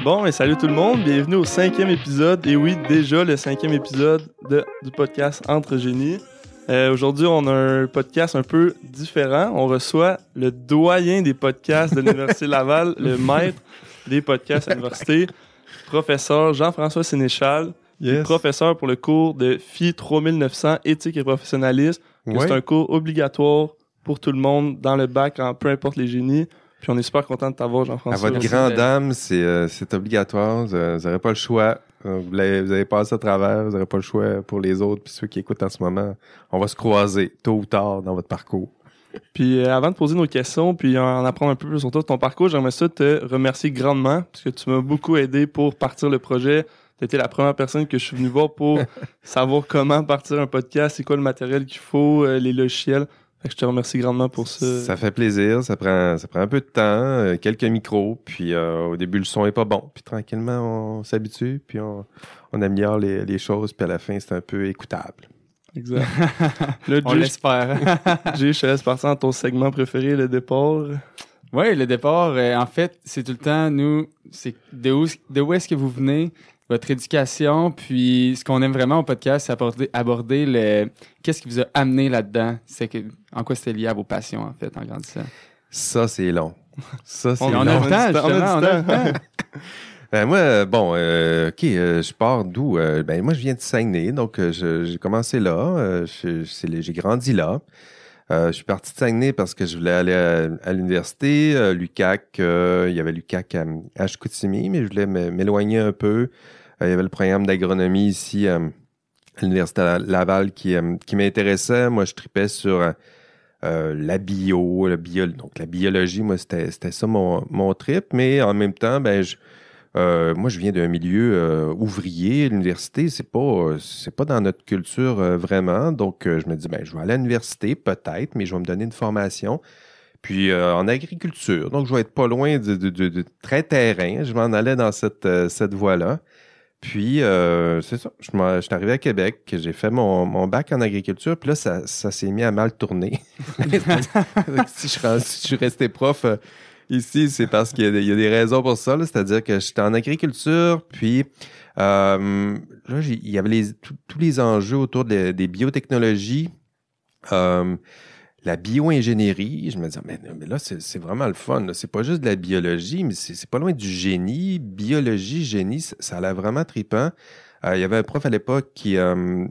Bon, et salut tout le monde, bienvenue au 5e épisode, et oui, déjà le 5e épisode du podcast Entre Génies. Aujourd'hui, on a un podcast un peu différent. On reçoit le doyen des podcasts de l'Université Laval, le maître des podcasts à l'université, professeur Jean-François Sénéchal, qui est professeur pour le cours de FI 3900, éthique et professionnalisme. C'est un cours obligatoire pour tout le monde dans le bac, peu importe les génies. Puis on est super content de t'avoir, Jean-François. À votre grande dame, c'est obligatoire. Vous n'aurez pas le choix. Vous avez passé à travers. Vous n'aurez pas le choix pour les autres. Puis ceux qui écoutent en ce moment, on va se croiser tôt ou tard dans votre parcours. Puis avant de poser nos questions, puis en apprendre un peu plus sur toi, ton parcours, j'aimerais ça te remercier grandement parce que tu m'as beaucoup aidé pour partir le projet. Tu étais la première personne que je suis venu voir pour savoir comment partir un podcast, c'est quoi le matériel qu'il faut, les logiciels. Fait que je te remercie grandement pour ça. Ça fait plaisir, ça prend un peu de temps, quelques micros, puis au début le son est pas bon, puis tranquillement on s'habitue, puis on améliore les choses, puis à la fin c'est un peu écoutable. Exact. Là, on l'espère. Jay, je te laisse partir dans ton segment préféré, le départ. Oui, le départ, en fait, c'est tout le temps, nous, c'est de où est-ce que vous venez, votre éducation, puis ce qu'on aime vraiment au podcast, c'est aborder le qu'est-ce qui vous a amené là-dedans, en quoi c'était lié à vos passions, en fait, en grandissant. Ça, c'est long. Ça, c'est on long. A le temps, justement, on a le temps. Ben moi, je pars d'où? Moi, je viens de Saguenay, donc j'ai commencé là, j'ai grandi là. Je suis parti de Saguenay parce que je voulais aller à l'université, l'UQAC, il y avait l'UQAC à Chicoutimi, mais je voulais m'éloigner un peu. Il y avait le programme d'agronomie ici à l'Université Laval qui m'intéressait. Moi, je tripais sur la donc la biologie, moi, c'était ça mon trip, mais en même temps, moi, je viens d'un milieu ouvrier. L'université, c'est pas dans notre culture vraiment. Donc, je me dis, je vais aller à l'université, peut-être, mais je vais me donner une formation. Puis, en agriculture. Donc, je vais être pas loin de très terrain. Je m'en allais dans cette voie-là. Puis, c'est ça. Je suis arrivé à Québec, j'ai fait mon bac en agriculture. Puis là, ça s'est mis à mal tourner. Si je suis resté prof... Ici, c'est parce qu'il y a des raisons pour ça. C'est-à-dire que j'étais en agriculture, puis là, il y avait tous les enjeux autour des biotechnologies, la bio-ingénierie. Je me disais, mais là, c'est vraiment le fun. Là. C'est pas juste de la biologie, mais c'est pas loin du génie. Biologie, génie, ça a l'air vraiment trippant. Il y avait un prof à l'époque,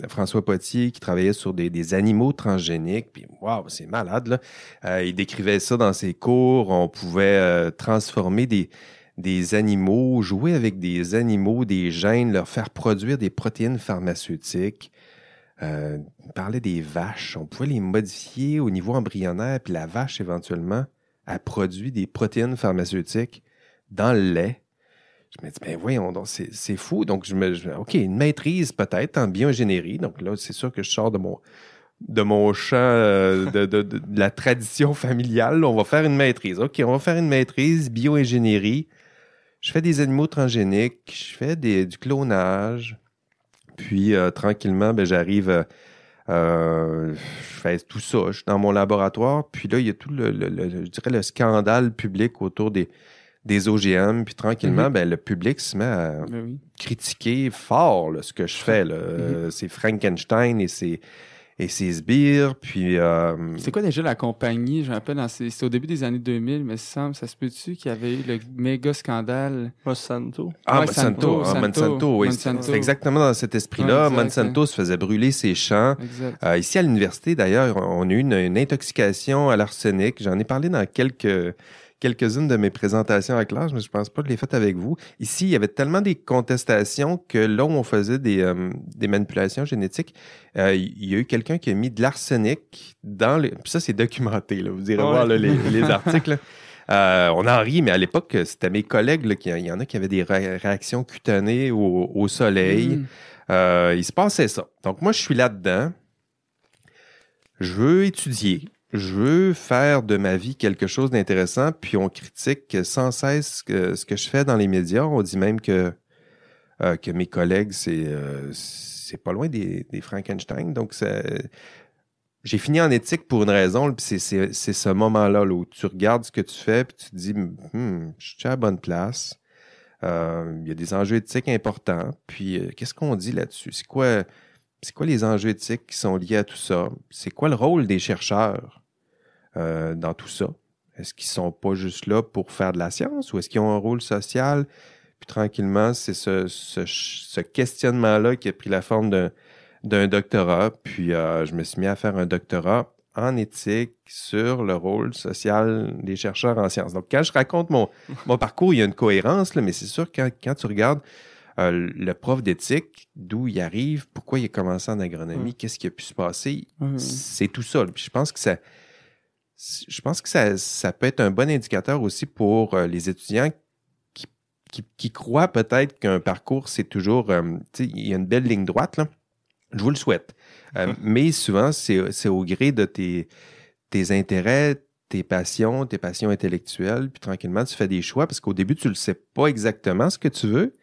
François Potier, qui travaillait sur des animaux transgéniques. Puis, waouh, c'est malade, là. Il décrivait ça dans ses cours. On pouvait transformer des animaux, jouer avec des animaux, des gènes, leur faire produire des protéines pharmaceutiques. Il parlait des vaches. On pouvait les modifier au niveau embryonnaire. Puis la vache, éventuellement, a produit des protéines pharmaceutiques dans le lait. Je me dis, voyons, donc c'est fou. Donc, OK, une maîtrise peut-être en bio-ingénierie. Donc là, c'est sûr que je sors de mon champ de la tradition familiale. Là, on va faire une maîtrise. OK, on va faire une maîtrise bio-ingénierie. Je fais des animaux transgéniques. Je fais du clonage. Puis, tranquillement, j'arrive... je fais tout ça. Je suis dans mon laboratoire. Puis là, il y a tout je dirais le scandale public autour des OGM, puis tranquillement, le public se met à critiquer fort là, ce que je fais. Là. C'est Frankenstein et ses sbires, puis... C'est quoi déjà la compagnie? Je me rappelle, c'est au début des années 2000, mais ça se peut-tu qu'il y avait eu le méga scandale? Monsanto. Monsanto, oui. C'est exactement dans cet esprit-là. Ouais, Monsanto se faisait brûler ses champs. Ici, à l'université, d'ailleurs, on a eu une intoxication à l'arsenic. J'en ai parlé dans quelques-unes de mes présentations à classe, mais je pense pas que je l'ai faites avec vous. Ici, il y avait tellement des contestations que là où on faisait des manipulations génétiques, il y a eu quelqu'un qui a mis de l'arsenic dans les... Puis ça, c'est documenté, là. Vous irez voir là, les articles. On en rit, mais à l'époque, c'était mes collègues, là, il y en a qui avaient des réactions cutanées au soleil. Il se passait ça. Donc moi, je suis là-dedans. Je veux étudier. Je veux faire de ma vie quelque chose d'intéressant, puis on critique sans cesse ce que je fais dans les médias. On dit même que mes collègues, c'est pas loin des Frankenstein. Donc, j'ai fini en éthique pour une raison, puis c'est ce moment-là là, où tu regardes ce que tu fais, puis tu te dis, je suis à la bonne place. Il y a des enjeux éthiques importants. Puis, qu'est-ce qu'on dit là-dessus? C'est quoi les enjeux éthiques qui sont liés à tout ça? C'est quoi le rôle des chercheurs dans tout ça? Est-ce qu'ils sont pas juste là pour faire de la science ou est-ce qu'ils ont un rôle social? Puis tranquillement, c'est ce questionnement-là qui a pris la forme d'un doctorat. Puis je me suis mis à faire un doctorat en éthique sur le rôle social des chercheurs en sciences. Donc, quand je raconte mon parcours, il y a une cohérence, là, mais c'est sûr que quand tu regardes le prof d'éthique, d'où il arrive, pourquoi il a commencé en agronomie, qu'est-ce qui a pu se passer, c'est tout ça. Puis je pense que ça peut être un bon indicateur aussi pour les étudiants qui croient peut-être qu'un parcours, c'est toujours... il y a une belle ligne droite, là. Je vous le souhaite. Mais souvent, c'est au gré de tes intérêts, tes passions intellectuelles, puis tranquillement, tu fais des choix parce qu'au début, tu ne sais pas exactement ce que tu veux,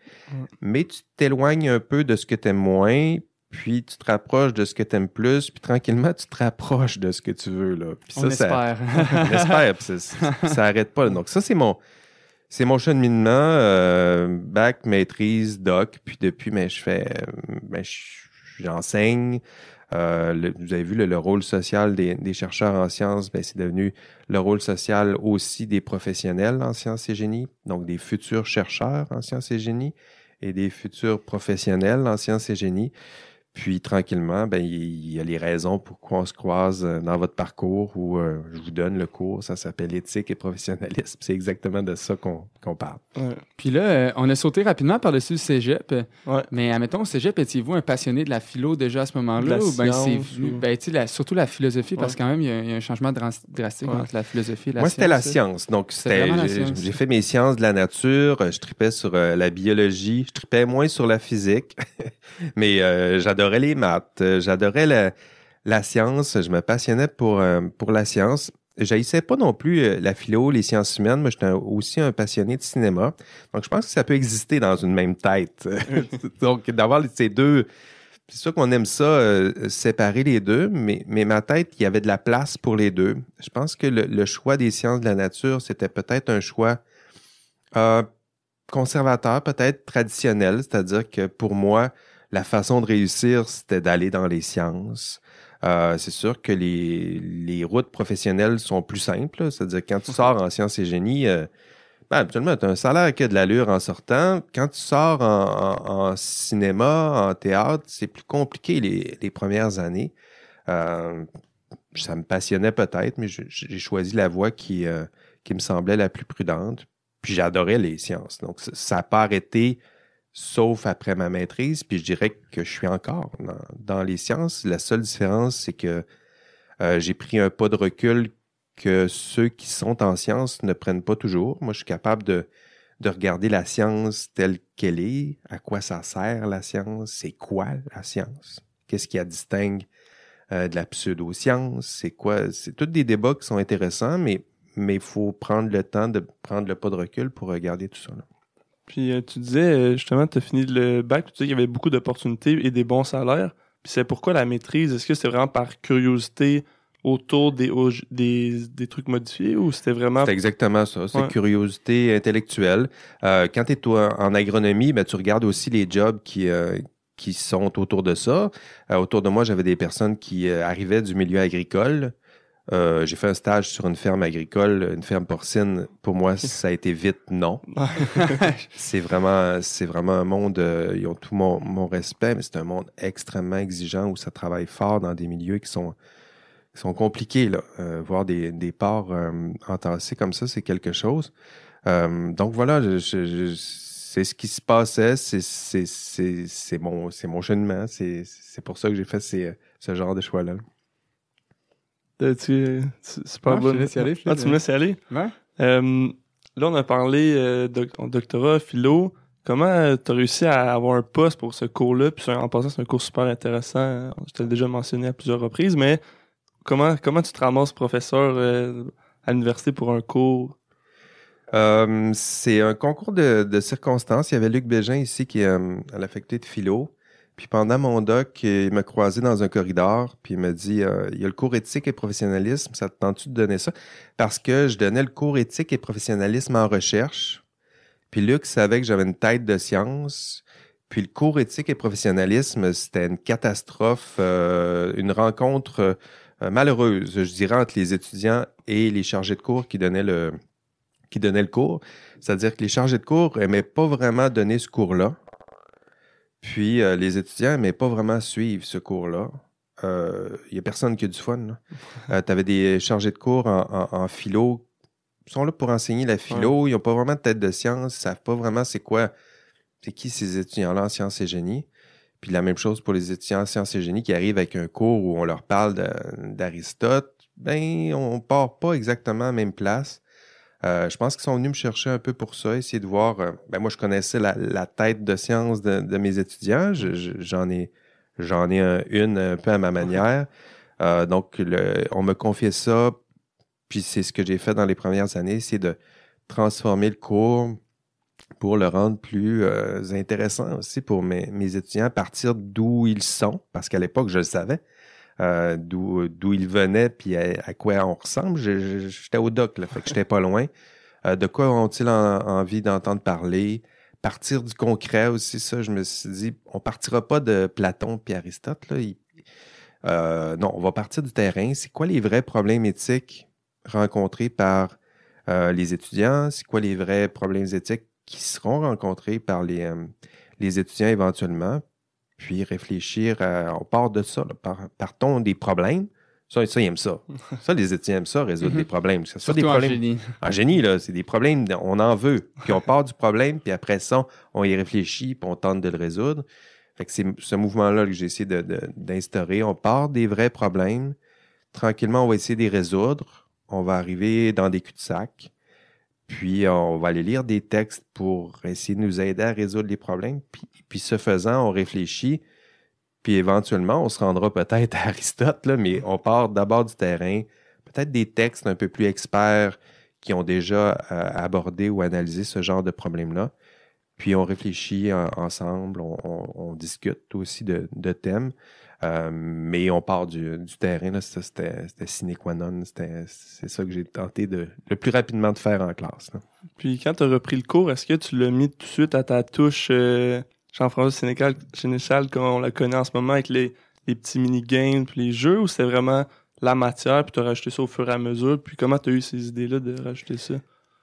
mais tu t'éloignes un peu de ce que tu aimes moins, puis tu te rapproches de ce que tu aimes plus, puis tranquillement, tu te rapproches de ce que tu veux. Là. Puis on espère. On espère, puis ça n'arrête pas. Là. Donc ça, c'est mon cheminement, bac, maîtrise, doc, puis depuis, j'enseigne. Vous avez vu le rôle social des chercheurs en sciences, c'est devenu le rôle social aussi des professionnels en sciences et génie, donc des futurs chercheurs en sciences et génie et des futurs professionnels en sciences et génie. Puis, tranquillement, il y a les raisons pourquoi on se croise dans votre parcours où je vous donne le cours. Ça s'appelle éthique et professionnalisme. C'est exactement de ça qu'on parle. Ouais. Puis là, on a sauté rapidement par-dessus le cégep. Ouais. Mais admettons, au cégep, étiez-vous un passionné de la philo déjà à ce moment-là? Ou bien c'est venu, surtout la philosophie, parce que quand même, il y a un changement drastique entre la philosophie et la science. Moi, c'était la science. Donc, j'ai fait mes sciences de la nature. Je tripais sur la biologie. Je tripais moins sur la physique. Mais j'adorais les maths, j'adorais la science, je me passionnais pour la science. J'haïssais pas non plus la philo, les sciences humaines, mais j'étais aussi un passionné de cinéma. Donc, je pense que ça peut exister dans une même tête. Donc, d'avoir ces deux... C'est sûr qu'on aime ça, séparer les deux, mais ma tête, il y avait de la place pour les deux. Je pense que le choix des sciences de la nature, c'était peut-être un choix conservateur, peut-être traditionnel, c'est-à-dire que pour moi, la façon de réussir, c'était d'aller dans les sciences. C'est sûr que les routes professionnelles sont plus simples. Là. C'est-à-dire quand tu sors en sciences et génie, habituellement, tu as un salaire qui a de l'allure en sortant. Quand tu sors en cinéma, en théâtre, c'est plus compliqué les premières années. Ça me passionnait peut-être, mais j'ai choisi la voie qui me semblait la plus prudente. Puis j'adorais les sciences. Donc, ça n'a pas arrêté sauf après ma maîtrise, puis je dirais que je suis encore dans les sciences. La seule différence, c'est que j'ai pris un pas de recul que ceux qui sont en sciences ne prennent pas toujours. Moi, je suis capable de regarder la science telle qu'elle est, à quoi ça sert la science, c'est quoi la science, qu'est-ce qui la distingue de la pseudo-science, c'est quoi, c'est tous des débats qui sont intéressants, mais il faut prendre le temps de prendre le pas de recul pour regarder tout ça. Là. Puis tu disais, justement, tu as fini le bac, tu disais qu'il y avait beaucoup d'opportunités et des bons salaires. Puis c'est pourquoi la maîtrise? Est-ce que c'était vraiment par curiosité autour des trucs modifiés ou c'était vraiment... C'est exactement ça, c'est curiosité intellectuelle. Quand tu es en agronomie, tu regardes aussi les jobs qui sont autour de ça. Autour de moi, j'avais des personnes qui arrivaient du milieu agricole. J'ai fait un stage sur une ferme agricole, une ferme porcine. Pour moi, ça a été vite non. C'est vraiment un monde, ils ont tout mon respect, mais c'est un monde extrêmement exigeant où ça travaille fort dans des milieux qui sont compliqués. Là. Voir des porcs entassés comme ça, c'est quelque chose. Donc voilà, c'est ce qui se passait, c'est mon cheminement, c'est pour ça que j'ai fait ce genre de choix-là. C'est pas bon. Tu me laisses y aller? Tu me laisses y aller? Ouais. Là, on a parlé en doctorat, philo. Comment tu as réussi à avoir un poste pour ce cours-là? Puis en passant, c'est un cours super intéressant. Je te l'ai déjà mentionné à plusieurs reprises, mais comment tu te ramasses professeur à l'université pour un cours? C'est un concours de circonstances. Il y avait Luc Bégin ici qui est à la faculté de philo. Puis pendant mon doc, il m'a croisé dans un corridor, puis il m'a dit il y a le cours éthique et professionnalisme, ça te tente-tu de donner ça? Parce que je donnais le cours éthique et professionnalisme en recherche, Puis Luc savait que j'avais une tête de science. Puis le cours éthique et professionnalisme, c'était une catastrophe, une rencontre malheureuse, je dirais, entre les étudiants et les chargés de cours qui donnaient le cours. C'est-à-dire que les chargés de cours n'aimaient pas vraiment donner ce cours-là. Puis les étudiants n'aimaient pas vraiment suivre ce cours-là. Il n'y a personne qui a du fun. Tu avais des chargés de cours en philo. Ils sont là pour enseigner la philo. Ils n'ont pas vraiment de tête de science. Ils ne savent pas vraiment c'est qui ces étudiants-là en sciences et génie. Puis la même chose pour les étudiants en sciences et génie qui arrivent avec un cours où on leur parle d'Aristote. Ben, on part pas exactement à la même place. Je pense qu'ils sont venus me chercher un peu pour ça, essayer de voir. Moi, je connaissais la tête de science de mes étudiants. J'en ai une un peu à ma manière. Donc, on me confiait ça. Puis c'est ce que j'ai fait dans les premières années, c'est de transformer le cours pour le rendre plus intéressant aussi pour mes étudiants, à partir d'où ils sont, parce qu'à l'époque, je le savais, d'où ils venaient, puis à quoi on ressemble. J'étais au doc, là, fait que j'étais pas loin. De quoi ont-ils envie d'entendre parler? Partir du concret aussi, ça, je me suis dit, on partira pas de Platon puis Aristote, là. Non, on va partir du terrain. C'est quoi les vrais problèmes éthiques rencontrés par les étudiants? C'est quoi les vrais problèmes éthiques qui seront rencontrés par les étudiants éventuellement? Puis réfléchir on part de ça, là, partons des problèmes. Ça, ils aiment ça. Ça, les étudiants aiment ça, résoudre des problèmes. Ça, Surtout des problèmes. en génie. En génie, là, c'est des problèmes, on en veut. Puis on part du problème, puis après ça, on y réfléchit, puis on tente de le résoudre. Fait que c'est ce mouvement-là que j'ai essayé d'instaurer. On part des vrais problèmes. Tranquillement, on va essayer de les résoudre. On va arriver dans des cul-de-sac. Puis, on va aller lire des textes pour essayer de nous aider à résoudre les problèmes. Puis ce faisant, on réfléchit. Puis, éventuellement, on se rendra peut-être à Aristote, là, mais on part d'abord du terrain. Peut-être des textes un peu plus experts qui ont déjà abordé ou analysé ce genre de problème-là. Puis, on réfléchit ensemble. On discute aussi de thèmes. Mais on part du terrain, là, ça, c'était sine qua non. C'est ça que j'ai tenté le plus rapidement de faire en classe, là. Puis quand tu as repris le cours, est-ce que tu l'as mis tout de suite à ta touche Jean-François Sénéchal, comme on la connaît en ce moment, avec les petits mini-games puis les jeux, ou c'était vraiment la matière, puis tu as rajouté ça au fur et à mesure? Puis comment tu as eu ces idées-là de rajouter ça?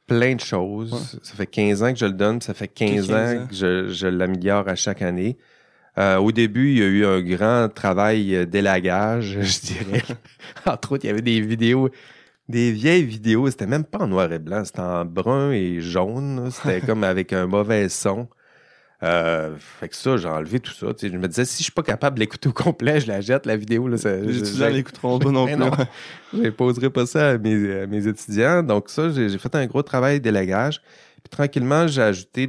Plein de choses. Ouais. Ça fait 15 ans que je le donne, ça fait 15 ans que je l'améliore à chaque année. Au début, il y a eu un grand travail d'élagage, je dirais. Entre autres, il y avait des vieilles vidéos. C'était même pas en noir et blanc, c'était en brun et jaune. C'était comme avec un mauvais son. Fait que ça, j'ai enlevé tout ça. Je me disais, si je suis pas capable de l'écouter au complet, je la jette, la vidéo. Là, les étudiants l'écouteront pas non plus. Non, je n'imposerai pas ça à mes étudiants. Donc ça, j'ai fait un gros travail d'élagage. Puis tranquillement, j'ai ajouté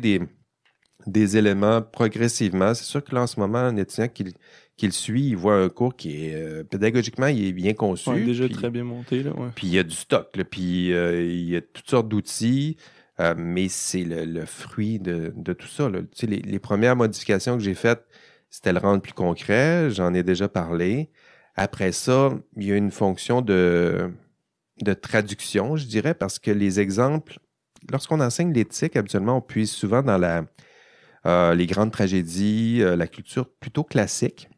des éléments progressivement. C'est sûr que là, en ce moment, un étudiant qui le suit, il voit un cours qui est pédagogiquement, il est bien conçu. Ouais, déjà très bien monté. Là, ouais. Puis il y a du stock, là, puis il y a toutes sortes d'outils, mais c'est le fruit de tout ça. Là. Tu sais, les premières modifications que j'ai faites, c'était le rendre plus concret. J'en ai déjà parlé. Après ça, il y a une fonction de traduction, je dirais, parce que les exemples, lorsqu'on enseigne l'éthique, habituellement, on puise souvent dans les grandes tragédies, la culture plutôt classique.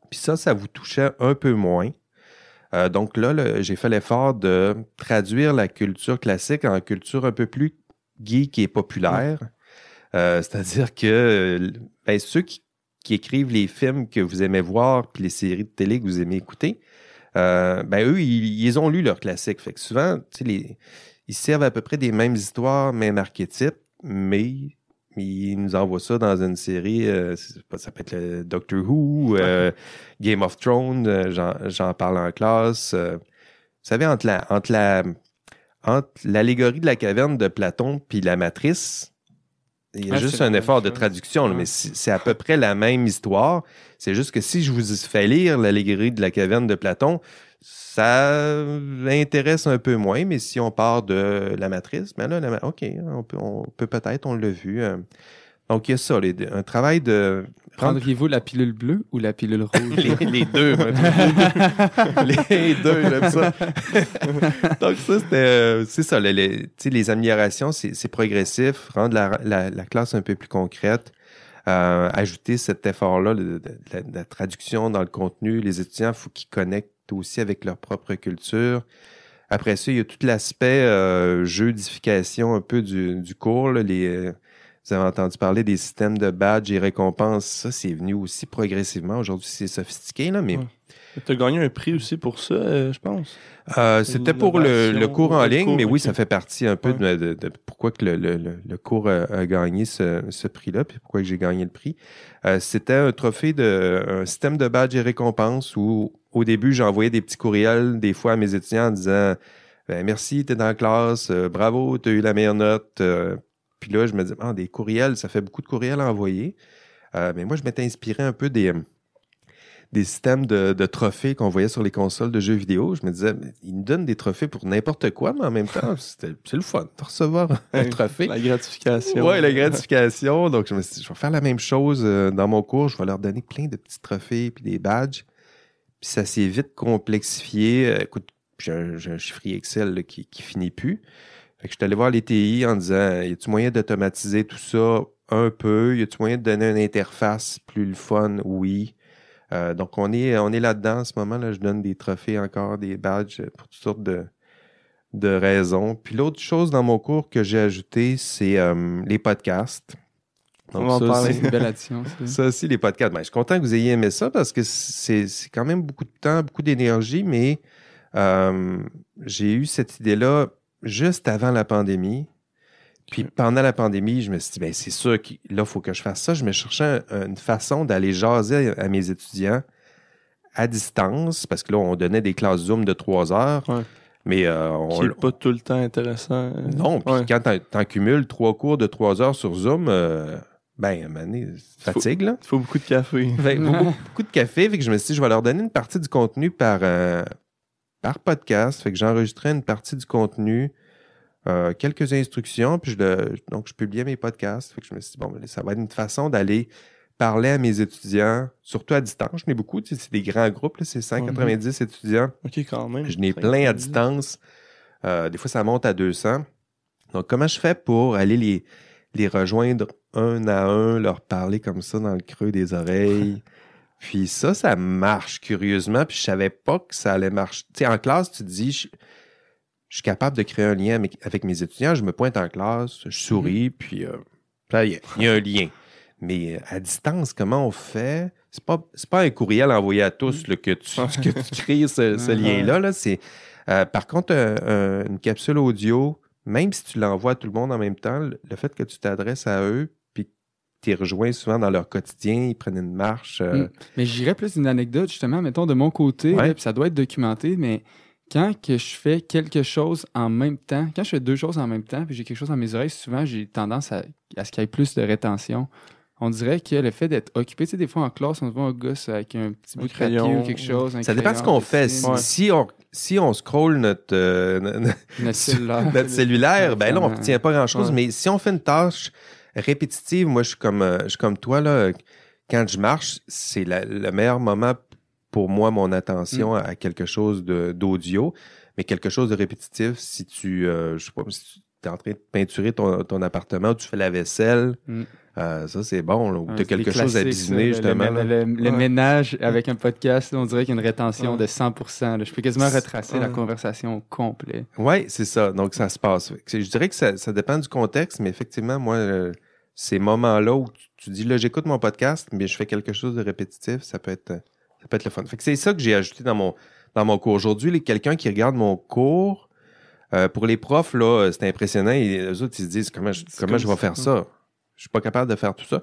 Puis ça vous touchait un peu moins. Donc là, j'ai fait l'effort de traduire la culture classique en culture un peu plus geek et populaire. C'est-à-dire que ceux qui écrivent les films que vous aimez voir puis les séries de télé que vous aimez écouter, eux, ils ont lu leurs classiques. Fait que souvent, ils servent à peu près des mêmes histoires, mêmes archétypes, mais ils nous envoient ça dans une série, ça peut être le Doctor Who, Game of Thrones, j'en parle en classe. Vous savez, entre l'allégorie de la caverne de Platon puis la matrice, il y a juste un effort de traduction, là, mais c'est à peu près la même histoire. C'est juste que si je vous fais lire l'allégorie de la caverne de Platon, ça intéresse un peu moins, mais si on part de la matrice, ben là, OK, on peut peut-être, on l'a vu. Donc, il y a ça, un travail de Prendriez-vous la pilule bleue ou la pilule rouge? les deux. Les deux, j'aime ça. Donc ça, c'est ça. Les améliorations, c'est progressif. Rendre la classe un peu plus concrète. Ajouter cet effort-là de la traduction dans le contenu. Les étudiants, il faut qu'ils connectent aussi avec leur propre culture. Après ça, il y a tout l'aspect jeudification un peu du cours. Là, vous avez entendu parler des systèmes de badges et récompenses. Ça, c'est venu aussi progressivement. Aujourd'hui, c'est sophistiqué, là, mais... Ouais. Tu as gagné un prix aussi pour ça, je pense. C'était pour le cours en ligne, mais oui, okay. ça fait partie un peu de pourquoi que le cours a gagné ce prix-là, puis pourquoi que j'ai gagné le prix. C'était un trophée un système de badges et récompenses où, au début, j'envoyais des petits courriels, des fois, à mes étudiants en disant « Merci, t'es dans la classe, bravo, t'as eu la meilleure note. » Puis là, je me disais, des courriels, ça fait beaucoup de courriels à envoyer. Mais moi, je m'étais inspiré un peu des systèmes de trophées qu'on voyait sur les consoles de jeux vidéo. Je me disais, ils nous donnent des trophées pour n'importe quoi, mais en même temps, c'est le fun de recevoir un trophée. La gratification. Oui, la gratification. Donc, je me suis dit, je vais faire la même chose dans mon cours. Je vais leur donner plein de petits trophées puis des badges. Puis ça s'est vite complexifié. Écoute, j'ai un chiffrier Excel là, qui finit plus. Fait que je suis allé voir les TI en disant, y a-tu moyen d'automatiser tout ça un peu? Y a-tu moyen de donner une interface plus le fun? Oui. Donc, on est là-dedans en ce moment. Là, je donne des trophées encore, des badges pour toutes sortes de raisons. Puis l'autre chose dans mon cours que j'ai ajouté, c'est les podcasts. Donc, on va en parler. C'est une belle addition. Ça aussi, les podcasts. Je suis content que vous ayez aimé ça parce que c'est quand même beaucoup de temps, beaucoup d'énergie, mais j'ai eu cette idée-là juste avant la pandémie. Puis pendant la pandémie, je me suis dit, c'est sûr que là, il faut que je fasse ça. Je me cherchais une façon d'aller jaser à mes étudiants à distance, parce que là, on donnait des classes Zoom de 3 heures. Ouais. Mais qui n'est pas tout le temps intéressant. Non, puis quand t'en cumules 3 cours de 3 heures sur Zoom, à un moment donné, fatigue, là. Il faut beaucoup de café. Beaucoup de café, fait que je me suis dit, je vais leur donner une partie du contenu par podcast. Fait que j'enregistrais une partie du contenu, quelques instructions, puis donc je publiais mes podcasts. Fait que je me suis dit, ça va être une façon d'aller parler à mes étudiants, surtout à distance. Je n'ai beaucoup, c'est des grands groupes, là, c'est 190 étudiants. OK, quand même. Je n'ai plein à distance. Des fois, ça monte à 200. Donc, comment je fais pour aller les rejoindre un à un, leur parler comme ça dans le creux des oreilles? Puis ça marche curieusement, puis je savais pas que ça allait marcher. Tu sais, en classe, tu te dis, je suis capable de créer un lien avec mes étudiants, je me pointe en classe, je souris, puis il y a un lien. Mais à distance, comment on fait? C'est pas un courriel envoyé à tous là, que tu crées ce lien-là. Là. C'est, par contre, une capsule audio, même si tu l'envoies à tout le monde en même temps, le fait que tu t'adresses à eux, puis tu les rejoins souvent dans leur quotidien, ils prennent une marche. Mais j'irais plus une anecdote, justement, mettons, de mon côté, là, puis ça doit être documenté, mais quand que je fais quelque chose en même temps, quand je fais 2 choses en même temps, puis j'ai quelque chose dans mes oreilles, souvent, j'ai tendance à ce qu'il y ait plus de rétention. On dirait que le fait d'être occupé, tu sais, des fois en classe, on se voit un gosse avec un petit bout de papier ou quelque chose. Ça dépend de ce qu'on fait. Si on scrolle notre cellulaire, ben là, on ne retient pas grand-chose. Ouais. Mais si on fait une tâche répétitive, moi, je suis comme toi, là, quand je marche, c'est le meilleur moment pour moi, mon attention à quelque chose d'audio, mais quelque chose de répétitif, si tu, je sais pas, si tu es en train de peinturer ton appartement, ou tu fais la vaisselle, ça, c'est bon. Là, ou tu as quelque chose à dîner, justement. Le ménage avec un podcast, on dirait qu'il y a une rétention de 100%. Là. Je peux quasiment retracer la conversation au complet. Oui, c'est ça. Donc, ça se passe. Je dirais que ça dépend du contexte, mais effectivement, moi, ces moments-là où tu dis, là, j'écoute mon podcast, mais je fais quelque chose de répétitif, ça peut être le fun. Fait que c'est ça que j'ai ajouté dans mon cours. Aujourd'hui, quelqu'un qui regarde mon cours, pour les profs, là, c'est impressionnant. Eux autres, ils se disent, comment je vais faire ça? Je suis pas capable de faire tout ça.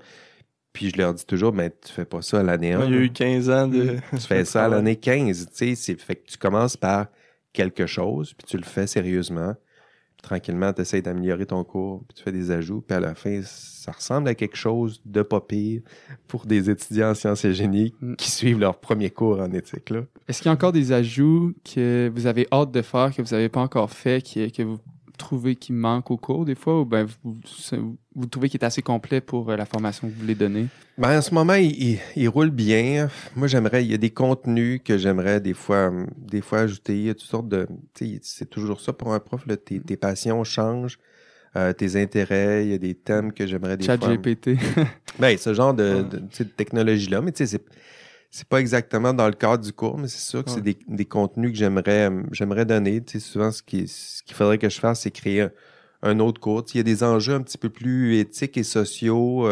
Puis je leur dis toujours, mais tu fais pas ça à l'année 1. Il y a eu 15 ans de... Tu fais ça à l'année 15. Tu sais, fait que tu commences par quelque chose, puis tu le fais sérieusement. Puis tranquillement, tu essaies d'améliorer ton cours, puis tu fais des ajouts. Puis à la fin, ça ressemble à quelque chose de pas pire pour des étudiants en sciences et génie qui suivent leur premier cours en éthique. Là. Est-ce qu'il y a encore des ajouts que vous avez hâte de faire, que vous n'avez pas encore fait, que vous trouvez qui manque au cours des fois, ou ben vous trouvez qu'il est assez complet pour la formation que vous voulez donner? Ben, en ce moment, il roule bien. Moi, il y a des contenus que j'aimerais des fois ajouter. Il y a toutes sortes de, c'est toujours ça pour un prof, là, tes passions changent, tes intérêts, il y a des thèmes que j'aimerais des fois. ChatGPT. Ben, ce genre de technologie-là, mais tu sais, c'est pas exactement dans le cadre du cours, mais c'est sûr que c'est des contenus que j'aimerais donner. Tu sais, souvent, ce qu'il faudrait que je fasse, c'est créer un autre cours. Tu sais, il y a des enjeux un petit peu plus éthiques et sociaux,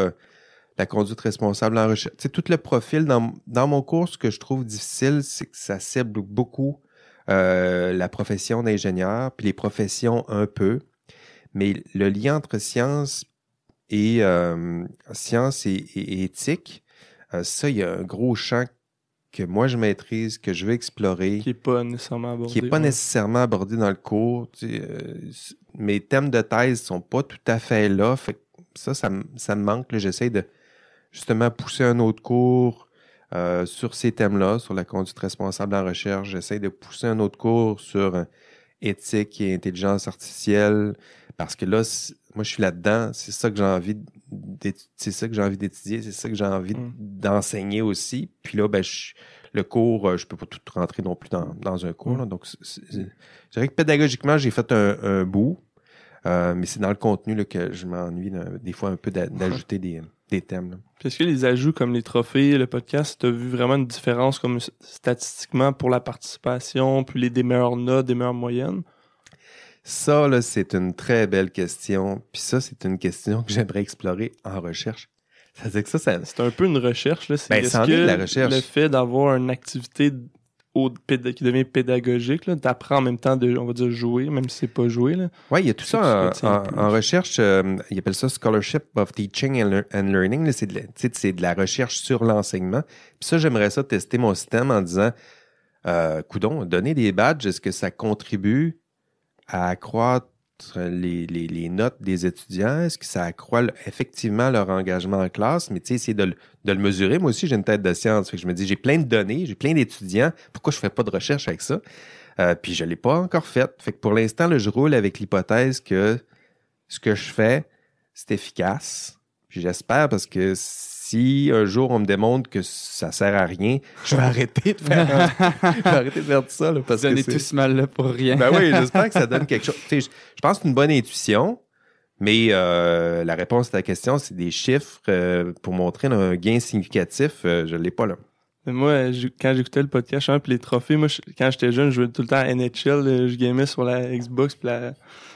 la conduite responsable en recherche. Tu sais, tout le profil dans mon cours, ce que je trouve difficile, c'est que ça cible beaucoup la profession d'ingénieur, puis les professions un peu. Mais le lien entre science et éthique, ça, il y a un gros champ que moi je maîtrise, que je veux explorer. Qui n'est pas nécessairement abordé. Qui n'est pas nécessairement abordé dans le cours. Tu sais, mes thèmes de thèse sont pas tout à fait là. Fait que ça me manque. Là. J'essaie de justement pousser un autre cours sur ces thèmes-là, sur la conduite responsable en recherche. J'essaie de pousser un autre cours sur éthique et intelligence artificielle. Parce que là, moi, je suis là-dedans. C'est ça que j'ai envie d'étudier, c'est ça que j'ai envie d'enseigner aussi. Puis là, ben, le cours, je peux pas tout rentrer non plus dans un cours. Là. Donc, je dirais que pédagogiquement, j'ai fait un bout. Mais c'est dans le contenu là, que je m'ennuie des fois un peu d'ajouter des thèmes. Là. Puis est-ce que les ajouts comme les trophées, le podcast, tu as vu vraiment une différence comme statistiquement pour la participation, puis des meilleures notes, des meilleures moyennes? Ça, là, c'est une très belle question. Puis ça, c'est une question que j'aimerais explorer en recherche. Ça veut dire que ça... C'est un peu une recherche. Là. Ça en est de la recherche. Le fait d'avoir une activité qui devient pédagogique, t'apprends en même temps de, on va dire, jouer, même si c'est pas jouer. Oui, il y a tout ça en recherche. Ils appellent ça Scholarship of Teaching and Learning. Là, c'est de la recherche sur l'enseignement. Puis ça, j'aimerais ça tester mon système en disant, coudonc, donner des badges, est-ce que ça contribue à accroître les notes des étudiants? Est-ce que ça accroît effectivement leur engagement en classe? Mais tu sais, essayer de le mesurer. Moi aussi, j'ai une tête de science. Fait que je me dis, j'ai plein de données, j'ai plein d'étudiants. Pourquoi je fais pas de recherche avec ça? Puis je l'ai pas encore fait. Fait que pour l'instant, là, je roule avec l'hypothèse que ce que je fais, c'est efficace. Puis j'espère parce que si un jour on me démontre que ça sert à rien, je vais arrêter de faire tout ça. Là, parce vous que donnez tout ce mal-là pour rien. Ben oui, j'espère que ça donne quelque chose. Tu sais, je pense que c'est une bonne intuition, mais la réponse à ta question, c'est des chiffres pour montrer un gain significatif. Je l'ai pas là. Moi, quand j'écoutais le podcast, puis les trophées, moi, quand j'étais jeune, je jouais tout le temps à NHL, je gamais sur la Xbox, puis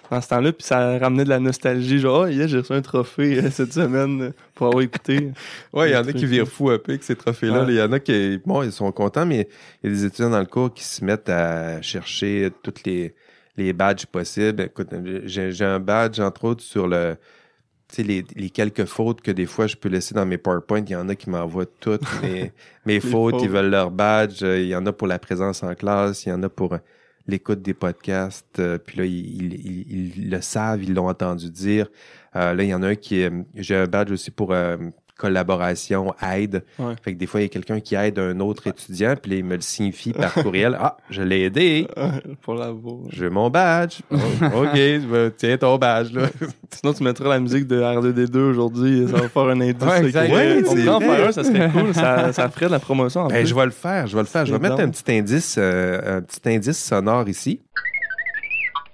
dans ce temps-là, puis ça ramenait de la nostalgie, genre, j'ai reçu un trophée cette semaine pour avoir écouté. Ouais, il y en a qui virent fous un peu avec ces trophées-là. Il y en a qui, bon, ils sont contents, mais il y a des étudiants dans le cours qui se mettent à chercher toutes les badges possibles. Écoute, j'ai un badge, entre autres, sur tu sais, les quelques fautes que des fois je peux laisser dans mes PowerPoint, il y en a qui m'envoient toutes mes fautes, ils veulent leur badge, il y en a pour la présence en classe, il y en a pour l'écoute des podcasts, puis là, ils le savent, ils l'ont entendu dire. Là, il y en a un j'ai un badge aussi pour collaboration, aide. Ouais. Fait que des fois, il y a quelqu'un qui aide un autre étudiant, puis là, il me le signifie par courriel. Ah, je l'ai aidé. Pour l'avoir. J'ai mon badge. Oh, OK, tiens ton badge, là. Sinon, tu mettras la musique de R2D2 aujourd'hui, ça va faire un indice. Ouais, exact. On peut en faire un, ça serait cool. Ça ferait de la promotion en plus. Je vais le faire. Je vais mettre un petit indice sonore ici.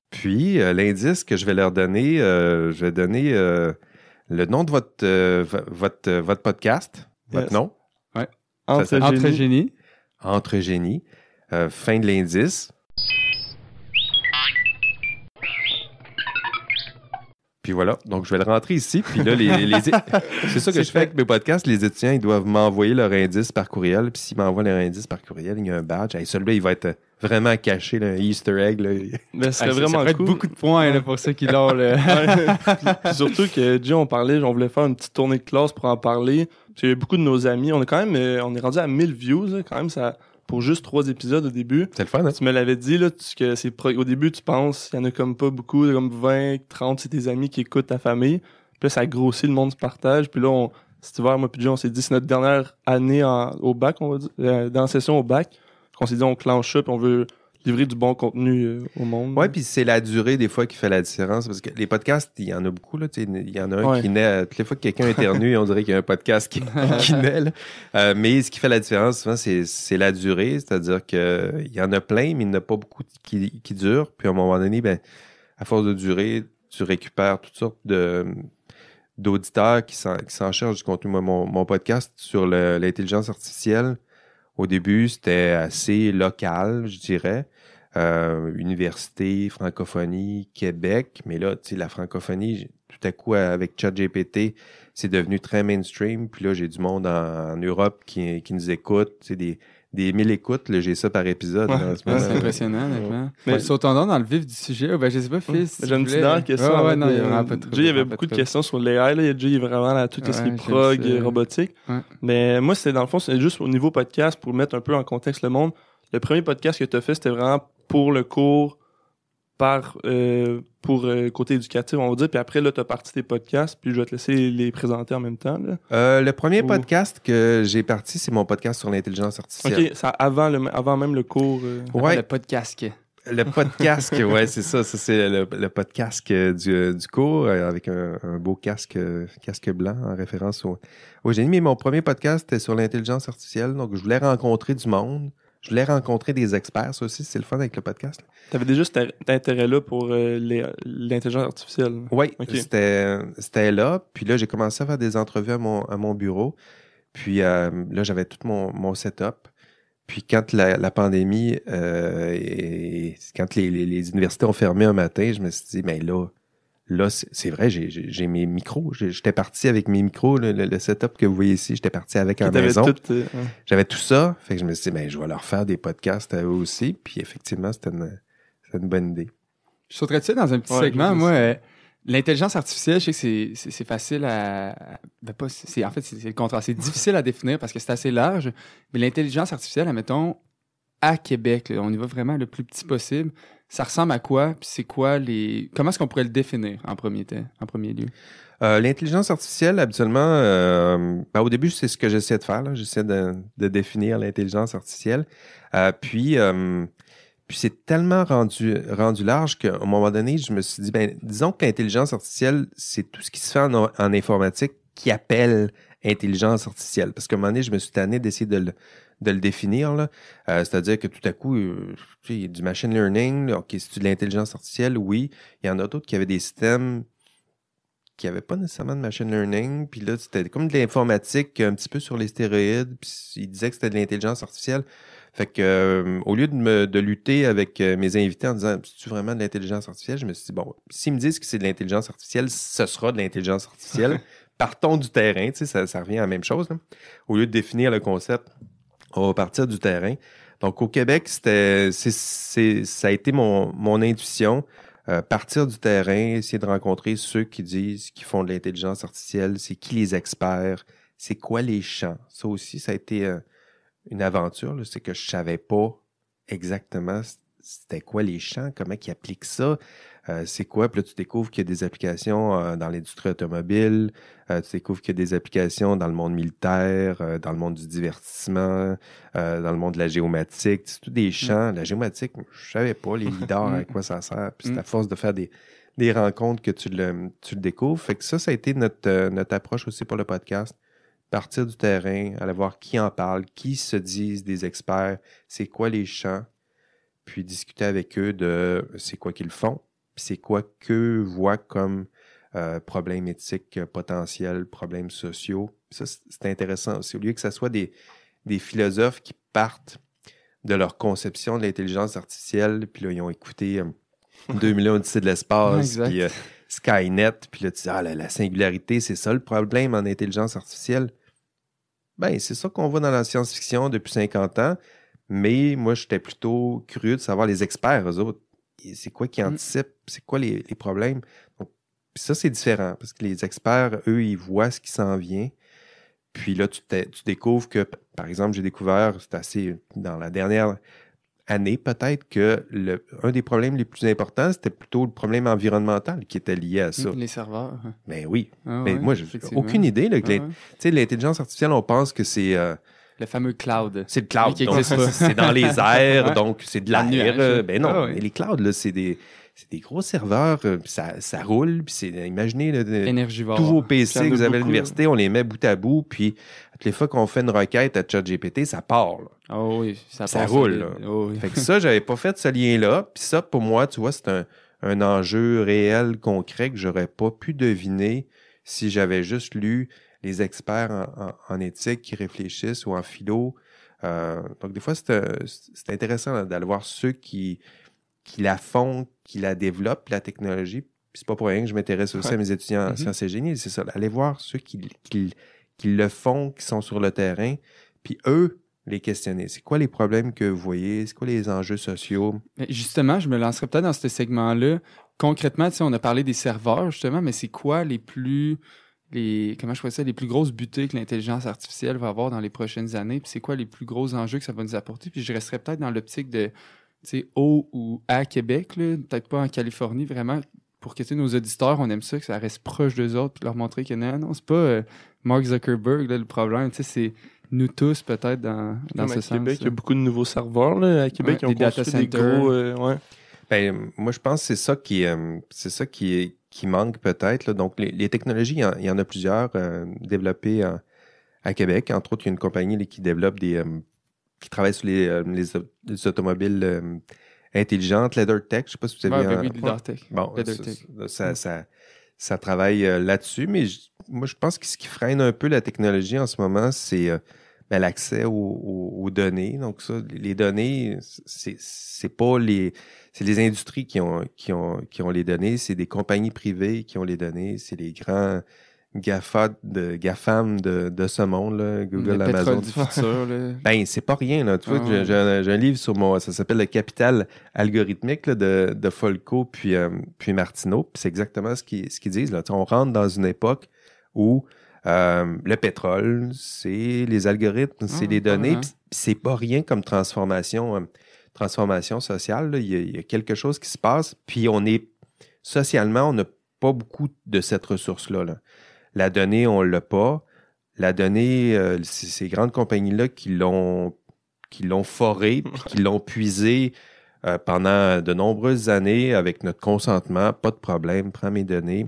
Puis, l'indice que je vais leur donner, je vais donner le nom de votre podcast. Votre nom. Ouais. Entre génies. Entre génies. Fin de l'indice. Puis voilà, donc je vais le rentrer ici. Puis là, c'est ça que je fais avec mes podcasts. Les étudiants, ils doivent m'envoyer leur indice par courriel. Puis s'ils m'envoient leur indice par courriel, il y a un badge. Et celui-là, il va être vraiment caché, là, un Easter egg. Là. Ben, ce serait vraiment ça cool. Beaucoup de points là, pour ceux qui l'ont. Puis surtout que, Jay, on voulait faire une petite tournée de classe pour en parler. Parce qu'il y a beaucoup de nos amis. On est rendu à 1000 views, là, quand même, ça... Pour juste 3 épisodes au début. C'est le fun, hein? Tu me l'avais dit, là, au début, tu penses, il y en a comme pas beaucoup, comme 20, 30, c'est tes amis qui écoutent ta famille. Puis là, ça grossit, le monde se partage. Puis là, cet hiver, moi puis Dieu, on s'est dit, c'est notre dernière année au bac, on va dire, dans la session au bac. On s'est dit, on clenche ça, puis on veut livrer du bon contenu au monde. Ouais, puis c'est la durée des fois qui fait la différence parce que les podcasts, il y en a beaucoup là, il y en a un qui naît toutes les fois que quelqu'un éternue, on dirait qu'il y a un podcast qui naît là. Mais ce qui fait la différence souvent c'est la durée, c'est-à-dire que il y en a plein mais il n'y en a pas beaucoup qui durent, puis à un moment donné à force de durer, tu récupères toutes sortes d'auditeurs qui s'en chargent du contenu. Moi, mon podcast sur l'intelligence artificielle, au début, c'était assez local, je dirais. Université, francophonie, Québec. Mais là, tu sais, la francophonie, tout à coup, avec ChatGPT, c'est devenu très mainstream. Puis là, j'ai du monde en Europe qui nous écoute. Tu sais, des 1000 écoutes, là, j'ai ça par épisode. Ouais, là, en ce Ouais, moment. c'est impressionnant, honnêtement. Mais- Sautons donc dans le vif du sujet. Ben, je sais pas, Fils. J'ai une petite dernière question. Ouais, non, il y a vraiment pas de Jay, il y avait vraiment pas beaucoup de trouble. questions sur l'AI. Là. Jay, il est vraiment là, tout ce qui est Ouais, prog, j'aime ça. robotique. Ouais. Mais moi, c'était dans le fond, c'est juste au niveau podcast pour mettre un peu en contexte le monde. Le premier podcast que tu as fait, c'était vraiment pour le cours, pour côté éducatif, on va dire. Puis après, là, tu as parti tes podcasts. Puis je vais te laisser les présenter en même temps. Là. Le premier Ou- podcast que j'ai parti, c'est mon podcast sur l'intelligence artificielle. OK, c'est avant même le cours. Ouais. Le podcast. Le podcast, ouais, c'est ça. Ça, c'est le podcast du cours avec un beau casque blanc en référence au génie. Mais mon premier podcast était sur l'intelligence artificielle. Donc, je voulais rencontrer du monde. Je voulais rencontrer des experts. Ça aussi, c'est le fun avec le podcast. Tu avais déjà cet intérêt-là pour l'intelligence artificielle. Oui, OK. c'était là. Puis là, j'ai commencé à faire des entrevues à mon bureau. Puis là, j'avais tout mon setup. Puis quand la pandémie, quand les universités ont fermé un matin, je me suis dit, mais là c'est vrai, j'ai mes micros. J'étais parti avec mes micros, le setup que vous voyez ici, j'étais parti avec à la T'avais maison. tout, J'avais tout ça. Fait que je me suis dit, ben, je vais leur faire des podcasts à eux aussi. Puis effectivement, c'était une bonne idée. Je sauterais dessus dans un petit Ouais, segment. je Moi, sais. l'intelligence artificielle, je sais que c'est facile ben pas, en fait, c'est le contraire. C'est difficile à définir parce que c'est assez large. Mais l'intelligence artificielle, admettons, à Québec, là, on y va vraiment le plus petit possible. Ça ressemble à quoi? Puis c'est quoi comment est-ce qu'on pourrait le définir en premier lieu? L'intelligence artificielle, habituellement, au début, c'est ce que j'essaie de faire. Là. J'essaie de définir l'intelligence artificielle. Puis c'est tellement rendu large qu'à un moment donné, je me suis dit, disons que l'intelligence artificielle, c'est tout ce qui se fait en informatique qui appelle intelligence artificielle. Parce qu'à un moment donné, je me suis tanné d'essayer de le définir. Là. C'est-à-dire que tout à coup, il y a du machine learning. Là. OK, c'est-tu de l'intelligence artificielle? Oui. Il y en a d'autres qui avaient des systèmes qui n'avaient pas nécessairement de machine learning. Puis là, c'était comme de l'informatique un petit peu sur les stéroïdes. Puis ils disaient que c'était de l'intelligence artificielle. Fait que au lieu de lutter avec mes invités en disant c'est-tu vraiment de l'intelligence artificielle, je me suis dit bon, s'ils me disent que c'est de l'intelligence artificielle, ce sera de l'intelligence artificielle. Partons du terrain, tu sais, ça revient à la même chose. Là. Au lieu de définir le concept, on va partir du terrain. Donc au Québec, ça a été mon intuition. Partir du terrain, essayer de rencontrer ceux qui disent qu'ils font de l'intelligence artificielle, c'est qui les experts, c'est quoi les champs. Ça aussi, ça a été une aventure, là, c'est que je savais pas exactement c'était quoi les champs, comment ils appliquent ça, c'est quoi, puis là tu découvres qu'il y a des applications dans l'industrie automobile, tu découvres qu'il y a des applications dans le monde militaire, dans le monde du divertissement, dans le monde de la géomatique, c'est tout des champs. La géomatique, je savais pas, les lidars, à quoi ça sert, puis c'est à force de faire des rencontres que tu le découvres. Fait que ça a été notre approche aussi pour le podcast. Partir du terrain, aller voir qui en parle, qui se disent des experts, c'est quoi les champs, puis discuter avec eux de c'est quoi qu'ils font, puis c'est quoi qu'eux voient comme problèmes éthiques potentiels, problèmes sociaux. Ça, c'est intéressant aussi. Au lieu que ce soit des philosophes qui partent de leur conception de l'intelligence artificielle, puis là, ils ont écouté 2 millions d'Odyssées de l'espace, puis Skynet, puis là, tu dis, la singularité, c'est ça le problème en intelligence artificielle. Ben, c'est ça qu'on voit dans la science-fiction depuis 50 ans, mais moi, j'étais plutôt curieux de savoir les experts, eux autres. C'est quoi qui anticipent? C'est quoi les problèmes? Donc, puis ça, c'est différent, parce que les experts, eux, ils voient ce qui s'en vient. Puis là, tu découvres que, par exemple, j'ai découvert, c'est assez dans la dernière année peut-être, que un des problèmes les plus importants, c'était plutôt le problème environnemental qui était lié à ça. Les serveurs. Ben oui. Ah, Mais ouais, moi, j'ai aucune idée. Là, que tu sais, l'intelligence artificielle, on pense que c'est Le fameux cloud. C'est le cloud. Oui, qui Donc, existe pas. c'est dans les airs, Ouais. donc c'est de Dans le l'air. nuage. Ben non, Ah oui. mais les clouds, là, c'est des gros serveurs, puis ça roule, puis imaginez, là, Énergivore. tous vos PC Quand que vous avez à beaucoup, l'université, on les met bout à bout, puis toutes les fois qu'on fait une requête à ChatGPT, ça part, là. Oh oui, ça Ça passe roule, solide. là. Oh oui. Fait que ça, j'avais pas fait ce lien-là. Puis ça, pour moi, tu vois, c'est un enjeu réel, concret, que j'aurais pas pu deviner si j'avais juste lu les experts en éthique qui réfléchissent ou en philo. Donc, des fois, c'est intéressant là, d'aller voir ceux qui la font, qui la développent, la technologie. Puis c'est pas pour rien que je m'intéresse aussi à mes étudiants en Mhm. sciences et génie. C'est ça, aller voir ceux qui le font, qui sont sur le terrain, puis eux, les questionner. C'est quoi les problèmes que vous voyez? C'est quoi les enjeux sociaux? Mais justement, je me lancerais peut-être dans ce segment-là. Concrètement, tu sais, on a parlé des serveurs, justement, mais c'est quoi les plus grosses butées que l'intelligence artificielle va avoir dans les prochaines années? Puis c'est quoi les plus gros enjeux que ça va nous apporter? Puis je resterais peut-être dans l'optique de, tu sais, au ou à Québec, là, peut-être pas en Californie, vraiment, pour que, tu sais, nos auditeurs, on aime ça, que ça reste proche d'eux autres, puis leur montrer que non, c'est pas Mark Zuckerberg, là, le problème, tu sais, c'est nous tous, peut-être, dans Comme ce à Québec, sens. il y a beaucoup de nouveaux serveurs. Là. À Québec, Ouais, ils ont des data construit des centers. gros... ouais. Ben, moi, je pense que c'est ça qui manque peut-être, là. Donc, les technologies, il y en a plusieurs développées à Québec. Entre autres, il y a une compagnie là, qui développe qui travaille sur les automobiles intelligentes, LeatherTech. Je sais pas si vous avez... Oui, LeatherTech. Bon, LeatherTech. ça travaille là-dessus, mais moi, je pense que ce qui freine un peu la technologie en ce moment, c'est l'accès aux données. Donc ça, les données, c'est pas c'est les industries qui ont les données, c'est des compagnies privées qui ont les données, c'est les grands GAFAM de ce monde, là, Google, Le Amazon. pétrole du futur, là. Ben, c'est pas rien, là. Tu vois, Ah, j'ai un livre ça s'appelle Le Capital algorithmique, là, de Folco puis Martineau. Puis c'est exactement ce qu'ils disent, là. Tu sais, on rentre dans une époque où le pétrole, c'est les algorithmes, c'est les données. ouais. Puis c'est pas rien comme transformation sociale, là. Il y a quelque chose qui se passe. Puis socialement, on n'a pas beaucoup de cette ressource-là, là. La donnée, on l'a pas. La donnée, c'est ces grandes compagnies-là qui l'ont forée, puis qui l'ont puisée pendant de nombreuses années avec notre consentement. Pas de problème, prends mes données.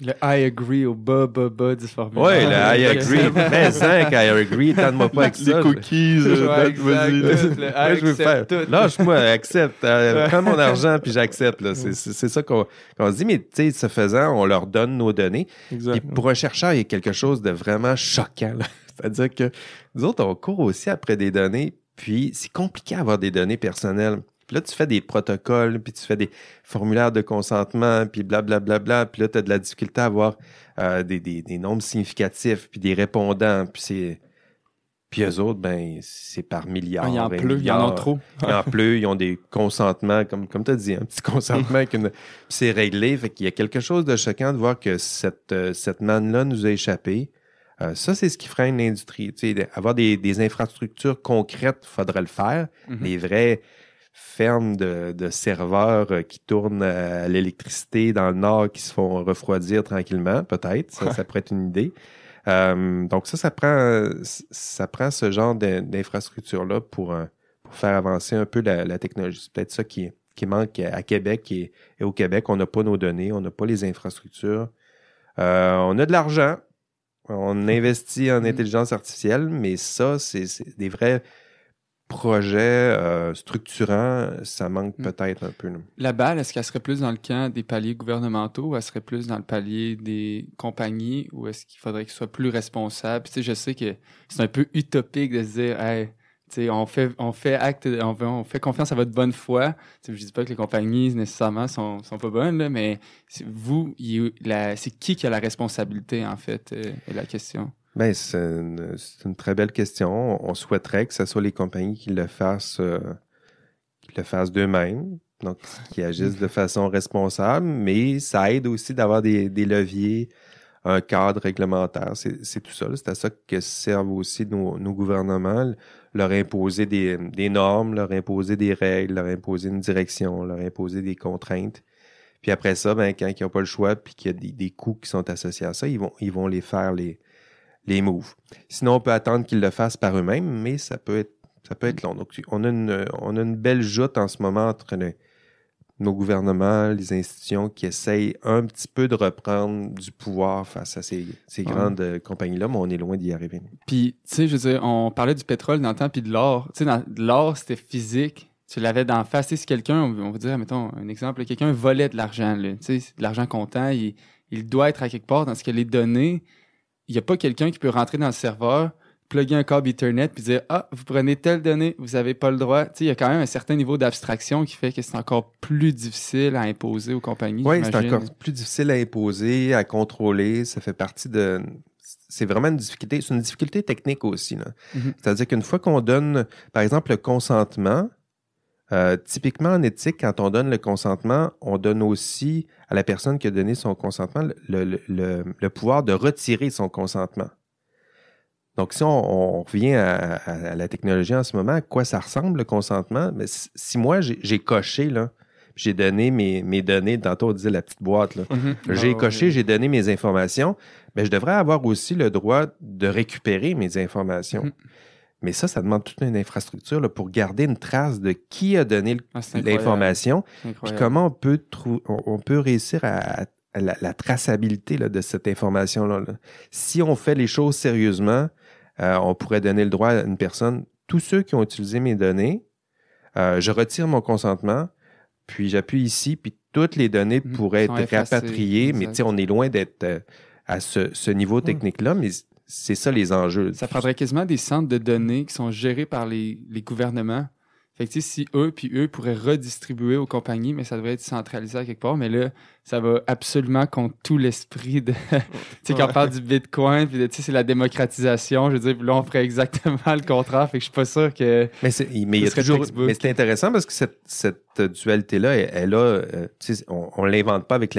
Le I agree au bas du formulaire. Oui, le I agree. Mais I agree, tente-moi pas avec ça. Les cookies, Ouais, Doc, vas-y. exact. Le Moi, je veux faire. accepte tout. Lâche-moi, accepte. Prends mon argent, puis j'accepte. Là. C'est ça qu'on se dit. Mais tu sais, ce faisant, on leur donne nos données. Exact. Puis pour un chercheur, il y a quelque chose de vraiment choquant, là. C'est-à-dire que nous autres, on court aussi après des données, puis c'est compliqué d'avoir des données personnelles. Puis là, tu fais des protocoles, puis tu fais des formulaires de consentement, puis blablabla, puis là, tu as de la difficulté à avoir des nombres significatifs, puis des répondants, puis eux autres, ben, c'est par milliards. Ah, il y en et pleut, il y en a milliards. trop. Il en pleut, ils ont des consentements, comme tu as dit, un petit consentement avec puis c'est réglé. Fait qu'il y a quelque chose de choquant de voir que cette manne-là nous a échappé. Ça, c'est ce qui freine l'industrie. Tu sais, avoir des infrastructures concrètes, il faudrait le faire. Mhm. Des vraies fermes de serveurs qui tournent à l'électricité dans le nord qui se font refroidir tranquillement, peut-être. Ça pourrait être une idée. Donc ça prend ce genre d'infrastructure-là pour faire avancer un peu la technologie. C'est peut-être ça qui manque à Québec et au Québec. On n'a pas nos données, on n'a pas les infrastructures. On a de l'argent, on investit en intelligence artificielle, mais ça, c'est des vrais projets structurants, ça manque peut-être un peu. Là. La balle, est-ce qu'elle serait plus dans le camp des paliers gouvernementaux ou elle serait plus dans le palier des compagnies ou est-ce qu'il faudrait qu'ils soient plus responsables? Tu sais, je sais que c'est un peu utopique de se dire, hey, tu sais, on fait confiance à votre bonne foi. Tu sais, je dis pas que les compagnies nécessairement sont pas bonnes, là, mais c'est qui a la responsabilité, en fait, est la question. Ben, c'est une très belle question. On souhaiterait que ce soit les compagnies qui le fassent d'eux-mêmes, donc qui agissent de façon responsable, mais ça aide aussi d'avoir des leviers, un cadre réglementaire. C'est tout ça. C'est à ça que servent aussi nos gouvernements, leur imposer des normes, leur imposer des règles, leur imposer une direction, leur imposer des contraintes. Puis après ça, ben, quand ils n'ont pas le choix puis qu'il y a des coûts qui sont associés à ça, ils vont les faire les moves. Sinon, on peut attendre qu'ils le fassent par eux-mêmes, mais ça peut être long. Donc, on a une belle joute en ce moment entre nos gouvernements, les institutions qui essayent un petit peu de reprendre du pouvoir face à ces grandes compagnies-là, mais on est loin d'y arriver. Puis, tu sais, je veux dire, on parlait du pétrole dans le temps, puis de l'or. Tu sais, de l'or, c'était physique. Tu l'avais d'en face. Tu sais, si quelqu'un, on va dire, mettons un exemple, quelqu'un volait de l'argent, là, tu sais, de l'argent comptant, il doit être à quelque part. Dans ce que les données, il n'y a pas quelqu'un qui peut rentrer dans le serveur, plugger un câble Ethernet, puis dire « Ah, vous prenez telle donnée, vous n'avez pas le droit. » Tu sais, il y a quand même un certain niveau d'abstraction qui fait que c'est encore plus difficile à imposer aux compagnies. Oui, c'est encore plus difficile à imposer, à contrôler. Ça fait partie de... C'est vraiment une difficulté. C'est une difficulté technique aussi, là. Mm-hmm. C'est-à-dire qu'une fois qu'on donne, par exemple, le consentement, typiquement en éthique, quand on donne le consentement, on donne aussi à la personne qui a donné son consentement le pouvoir de retirer son consentement. Donc, si on revient à la technologie en ce moment, à quoi ça ressemble le consentement? Mais si moi, j'ai coché, là, j'ai donné mes données, tantôt on disait la petite boîte, là. Mm-hmm. J'ai coché, j'ai donné mes informations, mais je devrais avoir aussi le droit de récupérer mes informations. Mm-hmm. Mais ça demande toute une infrastructure là, pour garder une trace de qui a donné l'information, puis comment on peut réussir à la traçabilité là, de cette information-là. Là. Si on fait les choses sérieusement, on pourrait donner le droit à une personne, tous ceux qui ont utilisé mes données, je retire mon consentement, puis j'appuie ici, puis toutes les données pourraient être rapatriées, mais on est loin d'être à ce niveau technique-là, mais c'est ça les enjeux. Ça prendrait quasiment des centres de données qui sont gérés par les gouvernements. Fait que si eux pourraient redistribuer aux compagnies, mais ça devrait être centralisé à quelque part. Mais là, ça va absolument contre tout l'esprit de... tu sais, quand on parle du Bitcoin, puis c'est la démocratisation, je veux dire, là, on ferait exactement le contraire. Fait que je suis pas sûr que... Mais c'est intéressant parce que cette dualité-là, elle a... on l'invente pas avec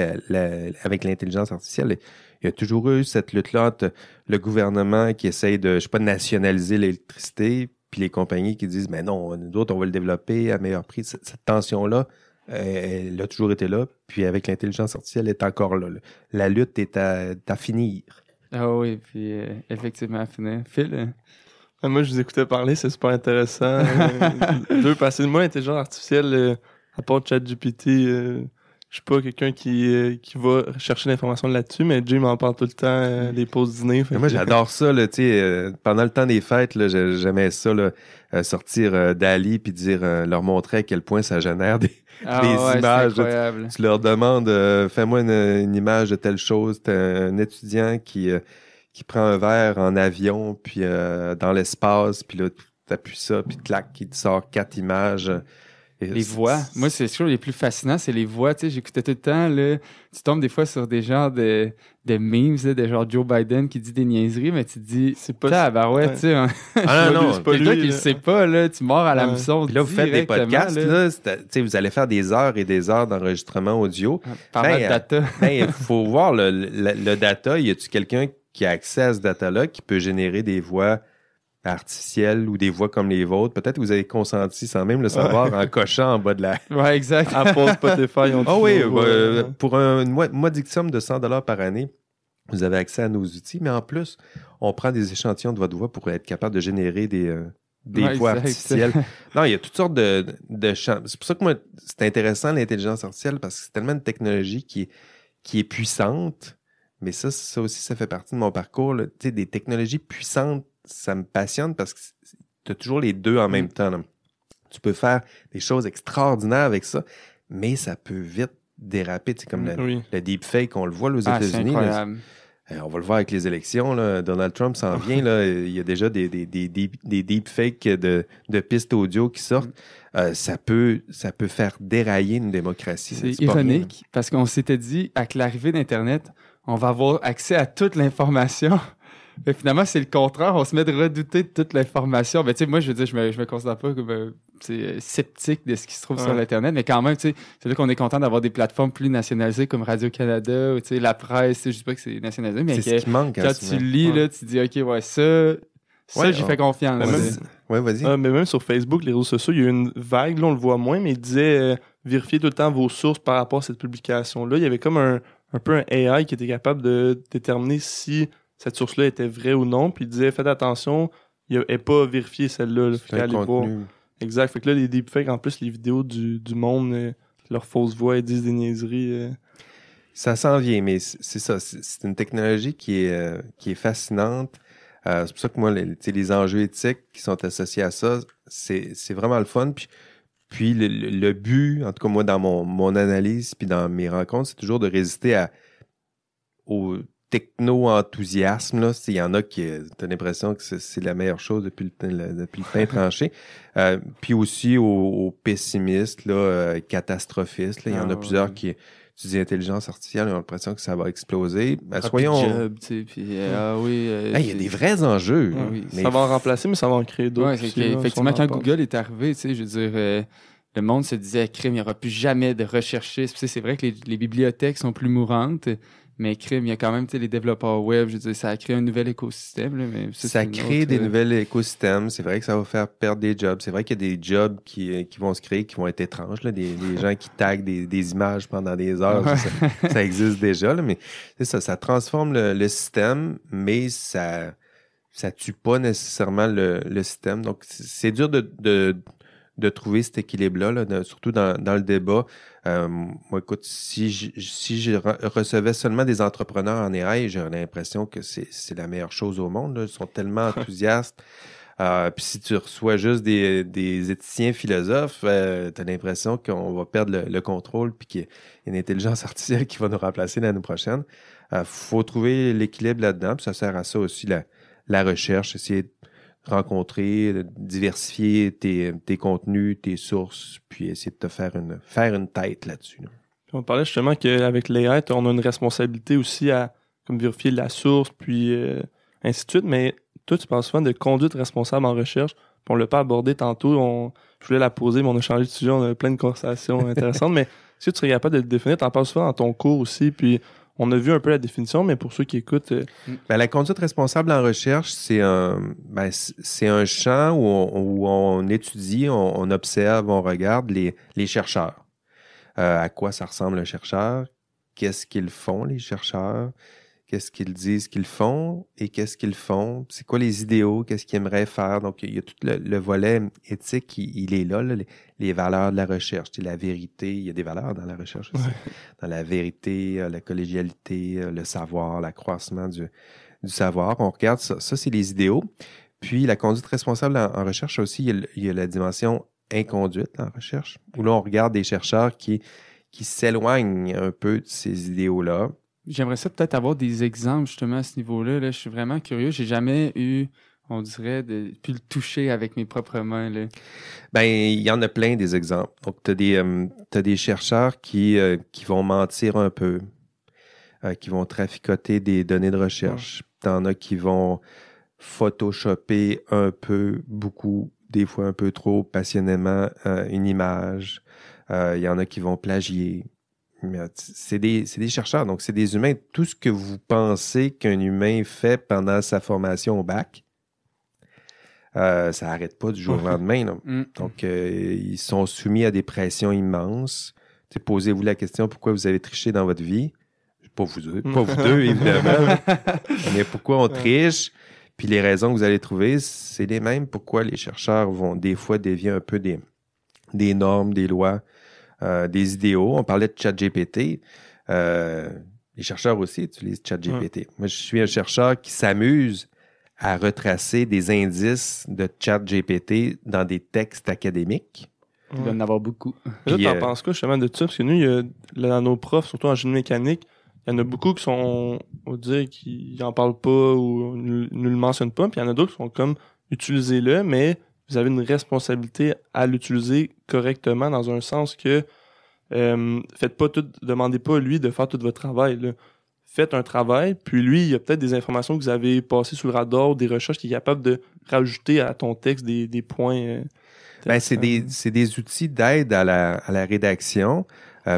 l'intelligence artificielle. Il y a toujours eu cette lutte-là entre le gouvernement qui essaye de, nationaliser l'électricité, puis les compagnies qui disent, mais non, nous autres, on va le développer à meilleur prix. Cette tension-là, elle a toujours été là, puis avec l'intelligence artificielle, elle est encore là. La lutte est à finir. Ah oui, puis effectivement, à finir. Phil? Moi, je vous écoutais parler, c'est super intéressant. Parce que moi, l'intelligence artificielle, à part ChatGPT... je suis pas quelqu'un qui va chercher l'information là-dessus, mais Jay m'en parle tout le temps, les pauses dîner. Moi, j'adore ça, là, pendant le temps des fêtes, là, j'aimais ça, là, sortir Dali puis leur montrer à quel point ça génère des images. Tu leur demandes, fais-moi une image de telle chose. T'as un étudiant qui prend un verre en avion, puis dans l'espace, puis là, t'appuies ça, puis clac, il te sort 4 images. Les voix. Moi, c'est sûr, les plus fascinants, c'est les voix. Tu sais, j'écoutais tout le temps, là, tu tombes des fois sur des genres de memes, là, de genre Joe Biden qui dit des niaiseries, mais tu te dis, c'est pas ouais, tu sais. Non, c'est pas quelqu'un qui le sait pas, là, tu mords à la mission. Puis là, vous faites des podcasts, là, vous allez faire des heures et des heures d'enregistrement audio. Parlant de data. Il faut voir le data. Y a-tu quelqu'un qui a accès à ce data-là qui peut générer des voix artificielles ou des voix comme les vôtres? Peut-être que vous avez consenti sans même le savoir en cochant en bas de la... Ouais, exact. Apple, Spotify, on pour une modique somme de 100$ par année, vous avez accès à nos outils, mais en plus, on prend des échantillons de votre voix pour être capable de générer des voix artificielles. Non, il y a toutes sortes de champs. C'est pour ça que moi, c'est intéressant l'intelligence artificielle parce que c'est tellement une technologie qui est puissante, mais ça aussi, ça fait partie de mon parcours. Tu sais, des technologies puissantes, ça me passionne parce que tu as toujours les deux en même temps. Là. Tu peux faire des choses extraordinaires avec ça, mais ça peut vite déraper. Tu sais, comme le deepfake, on le voit là, aux États-Unis. C'est incroyable. On va le voir avec les élections. Là. Donald Trump s'en vient. Là. Il y a déjà des deepfakes de pistes audio qui sortent. Ça peut faire dérailler une démocratie. C'est ironique parce qu'on s'était dit, avec l'arrivée d'Internet, on va avoir accès à toute l'information. Mais finalement, c'est le contraire. On se met de redouter de toute l'information. Ben, tu sais, moi, je veux dire, je me considère pas comme sceptique de ce qui se trouve sur l'Internet, mais quand même, tu sais, c'est là qu'on est content d'avoir des plateformes plus nationalisées comme Radio-Canada ou, tu sais, la presse. Je dis pas que c'est nationalisé, mais c'est ce qui manque quand tu lis, là, tu dis, OK, ça, j'y fais confiance. Vas-y. Mais même sur Facebook, les réseaux sociaux, il y a eu une vague, là, on le voit moins, mais il disait vérifier tout le temps vos sources par rapport à cette publication-là. Il y avait comme un peu un AI qui était capable de déterminer si cette source-là était vraie ou non. Puis il disait, faites attention, elle n'est pas vérifiée celle-là. Là, C'est un contenu. Exact. Fait que là, les deepfakes, en plus, les vidéos du monde, leur fausse voix, ils disent des niaiseries. Ça s'en vient, mais c'est ça. C'est une technologie qui est fascinante. C'est pour ça que moi, les enjeux éthiques qui sont associés à ça, c'est vraiment le fun. Puis le but, en tout cas moi, dans mon analyse puis dans mes rencontres, c'est toujours de résister au techno-enthousiasme. Là. Il y en a qui t'as l'impression que c'est la meilleure chose depuis le pain tranché. Puis aussi aux pessimistes, là, catastrophistes. Là. Il y en a plusieurs qui étudient l'intelligence artificielle, ils ont l'impression que ça va exploser. Soyons... job, tu sais, puis il y a des vrais enjeux. Oui. Mais ça va en remplacer, mais ça va en créer d'autres. Ouais, effectivement, quand Google est arrivé, tu sais, je veux dire... le monde se disait, crime, il n'y aura plus jamais de recherchistes. C'est vrai que les bibliothèques sont plus mourantes, mais crime, il y a quand même les développeurs web. Je veux dire, ça a créé un nouvel écosystème. Là, mais ça crée des nouveaux écosystèmes. C'est vrai que ça va faire perdre des jobs. C'est vrai qu'il y a des jobs qui vont se créer, qui vont être étranges. Là, des gens qui taguent des images pendant des heures. Ouais. Ça existe déjà. Là, mais c'est ça transforme le système, mais ça tue pas nécessairement le système. Donc, c'est dur de trouver cet équilibre-là, là, surtout dans le débat. Moi, écoute, si je recevais seulement des entrepreneurs en AI, j'aurais l'impression que c'est la meilleure chose au monde. Là. Ils sont tellement enthousiastes. Puis si tu reçois juste des éthiciens philosophes, tu as l'impression qu'on va perdre le contrôle puis qu'il y a une intelligence artificielle qui va nous remplacer l'année prochaine. Faut trouver l'équilibre là-dedans. Puis ça sert à ça aussi, la recherche, essayer de rencontrer, de diversifier tes contenus, tes sources, puis essayer de te faire une tête là-dessus. Là. On parlait justement qu'avec l'AI, on a une responsabilité aussi à comme vérifier la source, puis ainsi de suite, mais toi, tu parles souvent de conduite responsable en recherche, puis on l'a pas abordé tantôt, je voulais la poser, mais on a changé de sujet, on a plein de conversations intéressantes, mais si tu serais capable de le définir, tu en parles souvent dans ton cours aussi, puis on a vu un peu la définition, mais pour ceux qui écoutent... la conduite responsable en recherche, c'est un champ où on étudie, on observe, on regarde les chercheurs. À quoi ça ressemble un chercheur? Qu'est-ce qu'ils font, les chercheurs? Qu'est-ce qu'ils disent qu'ils font et qu'est-ce qu'ils font? C'est quoi les idéaux? Qu'est-ce qu'ils aimeraient faire? Donc, il y a tout le volet éthique, il est là, les valeurs de la recherche, la vérité. Il y a des valeurs dans la recherche aussi. Ouais. Dans la vérité, la collégialité, le savoir, l'accroissement du savoir. On regarde ça. Ça, c'est les idéaux. Puis, la conduite responsable en recherche aussi, il y a la dimension inconduite en recherche, où là, on regarde des chercheurs qui s'éloignent un peu de ces idéaux-là. J'aimerais ça peut-être avoir des exemples justement à ce niveau-là. Là, je suis vraiment curieux. J'ai jamais eu, on dirait, pu le toucher avec mes propres mains. Là. Ben, il y en a plein des exemples. Donc, t'as des chercheurs qui vont mentir un peu, qui vont traficoter des données de recherche. Ouais. T'en as qui vont photoshopper un peu, beaucoup, des fois un peu trop passionnément une image. Il y en a qui vont plagier. C'est des chercheurs, donc c'est des humains. Tout ce que vous pensez qu'un humain fait pendant sa formation au bac, ça n'arrête pas du jour au lendemain. Là. Donc, ils sont soumis à des pressions immenses. Posez-vous la question, pourquoi vous avez triché dans votre vie? Pas vous deux, évidemment. Mais pourquoi on triche? Puis les raisons que vous allez trouver, c'est les mêmes. Pourquoi les chercheurs vont des fois dévier un peu des normes, des lois, des idéaux. On parlait de ChatGPT. Les chercheurs aussi utilisent ChatGPT. Moi, je suis un chercheur qui s'amuse à retracer des indices de ChatGPT dans des textes académiques. Il doit en avoir beaucoup. Là, t'en penses quoi justement de ça? Parce que nous, dans nos profs, surtout en génie mécanique, il y en a beaucoup qui sont, on va dire, qui n'en parlent pas ou ne le mentionnent pas. Puis il y en a d'autres qui sont comme, utilisez-le, mais vous avez une responsabilité à l'utiliser correctement dans un sens que demandez pas lui de faire tout votre travail. Là. Faites un travail, puis lui, il y a peut-être des informations que vous avez passées sous le radar, des recherches qu'il est capable de rajouter à ton texte des points. C'est des outils d'aide à la rédaction.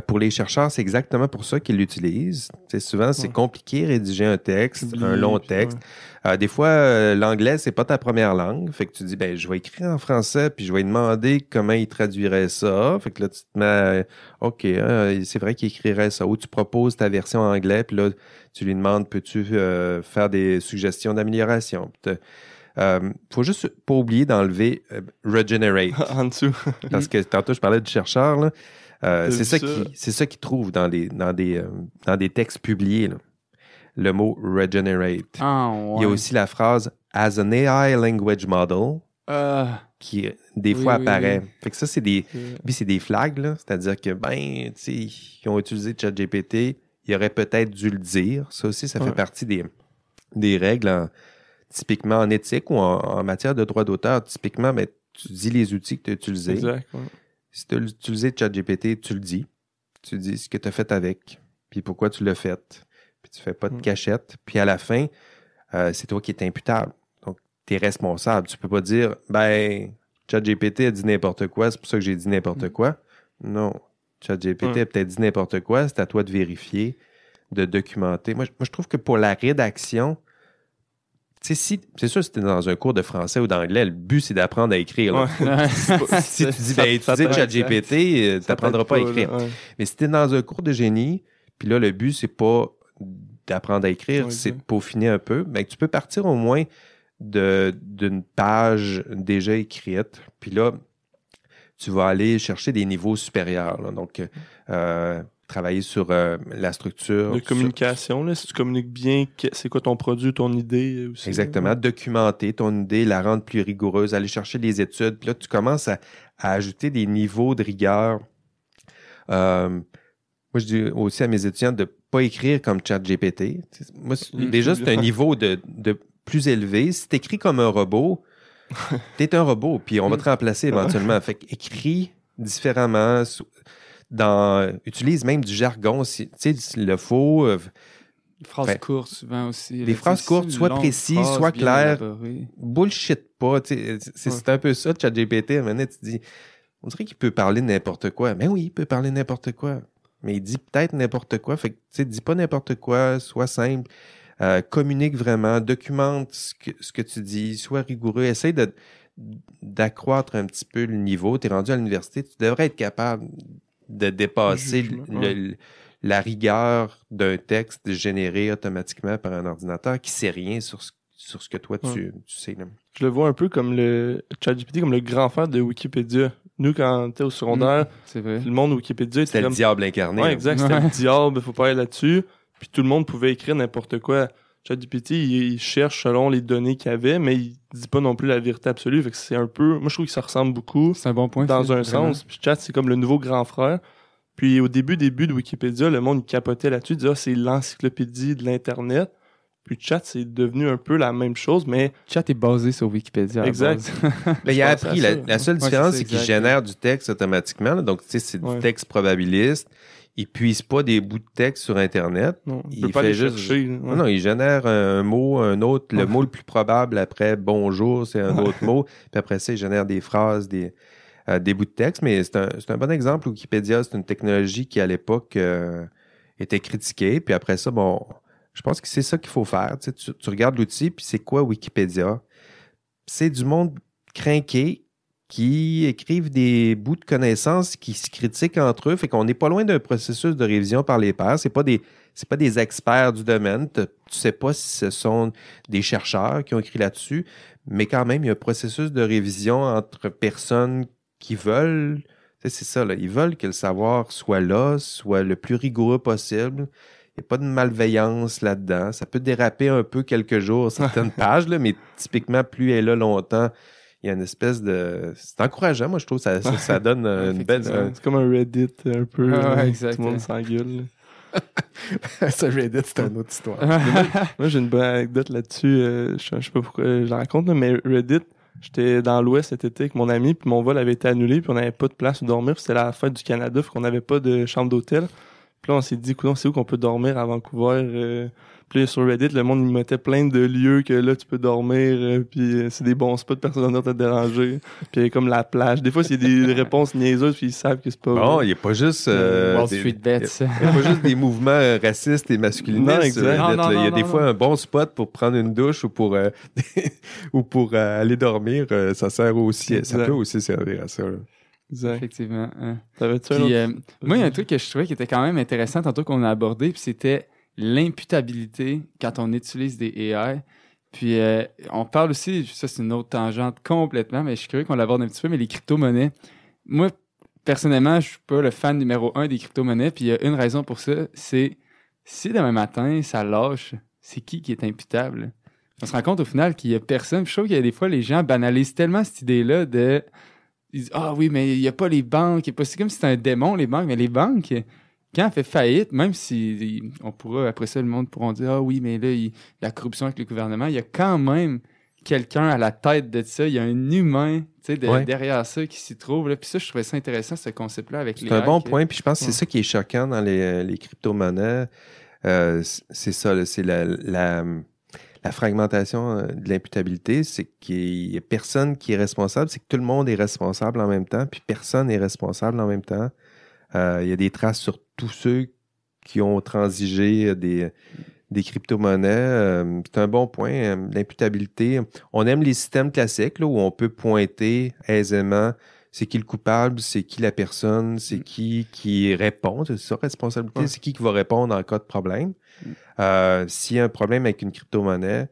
Pour les chercheurs, c'est exactement pour ça qu'ils l'utilisent. T'sais, souvent, c'est compliqué rédiger un texte, un long texte. Des fois, l'anglais, c'est pas ta première langue. Fait que tu dis, je vais écrire en français, puis je vais lui demander comment il traduirait ça. Fait que là, tu te mets, OK, c'est vrai qu'il écrirait ça. Ou tu proposes ta version en anglais, puis là, tu lui demandes, peux-tu faire des suggestions d'amélioration? Faut juste pas oublier d'enlever regenerate. En dessous. Parce que tantôt, je parlais du chercheur, là. C'est ça qu'ils trouvent dans des textes publiés, là. Le mot regenerate. Ah, ouais. Il y a aussi la phrase as an AI language model qui des fois apparaît. Oui. Fait que ça, c'est des flags, là. C'est-à-dire que, tu sais, ils ont utilisé ChatGPT, ils auraient peut-être dû le dire. Ça aussi, ça fait partie des règles, typiquement en éthique ou en matière de droit d'auteur. Typiquement, tu dis les outils que tu as utilisés. Exact. Ouais. Si tu as utilisé ChatGPT, tu le dis. Tu dis ce que tu as fait avec, puis pourquoi tu l'as fait. Puis tu fais pas de cachette. Puis à la fin, c'est toi qui es imputable. Donc, tu es responsable. Tu peux pas dire, ChatGPT a dit n'importe quoi, c'est pour ça que j'ai dit n'importe quoi. Non. ChatGPT a peut-être dit n'importe quoi, c'est à toi de vérifier, de documenter. Moi, je trouve que pour la rédaction, c'est sûr, si tu es dans un cours de français ou d'anglais, le but, c'est d'apprendre à écrire. Là. Ouais. Si tu dis, utiliser ChatGPT, tu n'apprendras pas à écrire. Ouais. Mais si tu es dans un cours de génie, puis là, le but, c'est pas d'apprendre à écrire, c'est de peaufiner un peu, tu peux partir au moins d'une page déjà écrite. Puis là, tu vas aller chercher des niveaux supérieurs. Là. Donc, travailler sur la structure. De communication, là, si tu communiques bien, c'est quoi ton produit, ton idée aussi. Exactement. Là. Documenter ton idée, la rendre plus rigoureuse, aller chercher les études. Puis là, tu commences à ajouter des niveaux de rigueur. Moi, je dis aussi à mes étudiants de ne pas écrire comme ChatGPT. Moi, déjà, c'est un niveau de plus élevé. Si tu écris comme un robot, tu es un robot, puis on va te remplacer éventuellement. Fait qu'écris différemment. Utilise même du jargon, tu sais, s'il le faut. Phrases courtes, souvent aussi. Des phrases courtes, soit précises, soit claires. Bullshit pas. C'est un peu ça, ChatGPT. À un moment donné, tu dis, on dirait qu'il peut parler de n'importe quoi. Mais oui, il peut parler de n'importe quoi. Mais il dit peut-être n'importe quoi. Fait que, tu sais, dis pas n'importe quoi, sois simple. Communique vraiment, documente ce que tu dis, sois rigoureux. Essaye d'accroître un petit peu le niveau. Tu es rendu à l'université, tu devrais être capable de dépasser la rigueur d'un texte généré automatiquement par un ordinateur qui sait rien sur ce que toi tu sais. Là. Je le vois un peu comme le ChatGPT, comme le grand frère de Wikipédia. Nous, quand on était au secondaire, c'est vrai. le monde Wikipédia c'était comme... le diable incarné. Ouais, exact, c'était le diable, il faut pas aller là-dessus. Puis tout le monde pouvait écrire n'importe quoi. ChatGPT, il cherche selon les données qu'il y avait, mais il dit pas non plus la vérité absolue. Fait que c'est un peu... Moi, je trouve que ça ressemble beaucoup. C'est un bon point. Dans un sens. Puis Chat, c'est comme le nouveau grand frère. Puis au début de Wikipédia, le monde il capotait là-dessus. Il disait, c'est l'encyclopédie de l'Internet. Puis Chat, c'est devenu un peu la même chose, mais... Chat est basé sur Wikipédia. Exact. Mais il a appris. La seule différence, c'est qu'il génère du texte automatiquement. Là. Donc, tu sais, c'est du texte probabiliste. Il puise pas des bouts de texte sur Internet. Non, il peut pas les chercher. Ouais. Non, il génère un mot, un autre. Le mot le plus probable après bonjour, c'est un autre mot. Puis après ça, il génère des phrases, des bouts de texte. Mais c'est un bon exemple. Wikipédia, c'est une technologie qui, à l'époque, était critiquée. Puis après ça, je pense que c'est ça qu'il faut faire. Tu regardes l'outil, puis c'est quoi Wikipédia? C'est du monde crinqué qui écrivent des bouts de connaissances qui se critiquent entre eux. Fait qu'on n'est pas loin d'un processus de révision par les pairs. C'est pas des experts du domaine. Tu sais pas si ce sont des chercheurs qui ont écrit là-dessus, mais quand même, il y a un processus de révision entre personnes qui veulent... C'est ça, là. Ils veulent que le savoir soit là, soit le plus rigoureux possible. Il n'y a pas de malveillance là-dedans. Ça peut déraper un peu quelques jours, certaines pages, là, mais typiquement, plus elle est là longtemps, il y a une espèce de... C'est encourageant, moi, je trouve. Ça donne une belle... C'est comme un Reddit, un peu. Exact. Tout le monde s'engueule. Ça, Reddit, c'est une autre histoire. Moi, j'ai une bonne anecdote là-dessus. Je sais pas pourquoi je la raconte, là, mais Reddit, j'étais dans l'Ouest cet été avec mon ami, puis mon vol avait été annulé, puis on n'avait pas de place où dormir, puis c'était la fête du Canada, puis qu'on n'avait pas de chambre d'hôtel. Puis là, on s'est dit, coudonc, c'est où qu'on peut dormir à Vancouver? Puis là, sur Reddit, le monde, il mettait plein de lieux que là, tu peux dormir, puis c'est des bons spots, personne n'en a te déranger. Puis comme la plage. Des fois, c'est des réponses niaiseuses, puis ils savent que c'est pas Bon, vrai. il n'y a pas juste... Wall Street Bets. Il n'y a pas juste des mouvements racistes et masculinistes. Non, exact. Reddit, Non, là. Il y a non, des non, fois non. un bon spot pour prendre une douche ou pour, ou pour aller dormir. Ça sert aussi... Ça Exact. peut aussi servir à ça. Là. Exact. Effectivement. Hein. T'avais-tu un Puis, autre? moi, il y a un truc que je trouvais qui était quand même intéressant tantôt qu'on a abordé, puis c'était l'imputabilité quand on utilise des AI. Puis, on parle aussi, ça c'est une autre tangente complètement, mais je suis curieux qu'on l'aborde un petit peu, mais les crypto-monnaies. Moi, personnellement, je suis pas le fan numéro 1 des crypto-monnaies, puis il y a une raison pour ça, c'est si demain matin, ça lâche, c'est qui est imputable? On se rend compte au final qu'il y a personne. Puis je trouve qu'il y a des fois, les gens banalisent tellement cette idée-là de... Ils disent « Ah oui, mais il n'y a pas les banques. » C'est comme si c'était un démon, les banques. Mais les banques, quand elles fait faillite, même si on pourra, après ça, le monde pourra dire « Ah oui, mais là, la corruption avec le gouvernement. » Il y a quand même quelqu'un à la tête de ça. Il y a un humain Ouais. derrière ça qui s'y trouve. Là. Puis ça, je trouvais ça intéressant, ce concept-là avec les C'est un bon hacks. point. Puis je pense que c'est Ouais. ça qui est choquant dans les crypto-monnaies. C'est ça, là, c'est la fragmentation de l'imputabilité, c'est qu'il n'y a personne qui est responsable, c'est que tout le monde est responsable en même temps, puis personne n'est responsable en même temps. Il y a des traces sur tous ceux qui ont transigé des crypto-monnaies. C'est un bon point, l'imputabilité. On aime les systèmes classiques là, où on peut pointer aisément c'est qui le coupable, c'est qui la personne, c'est qui répond, c'est ça, responsabilité, Ouais. c'est qui va répondre en cas de problème. S'il y a un problème avec une crypto-monnaie,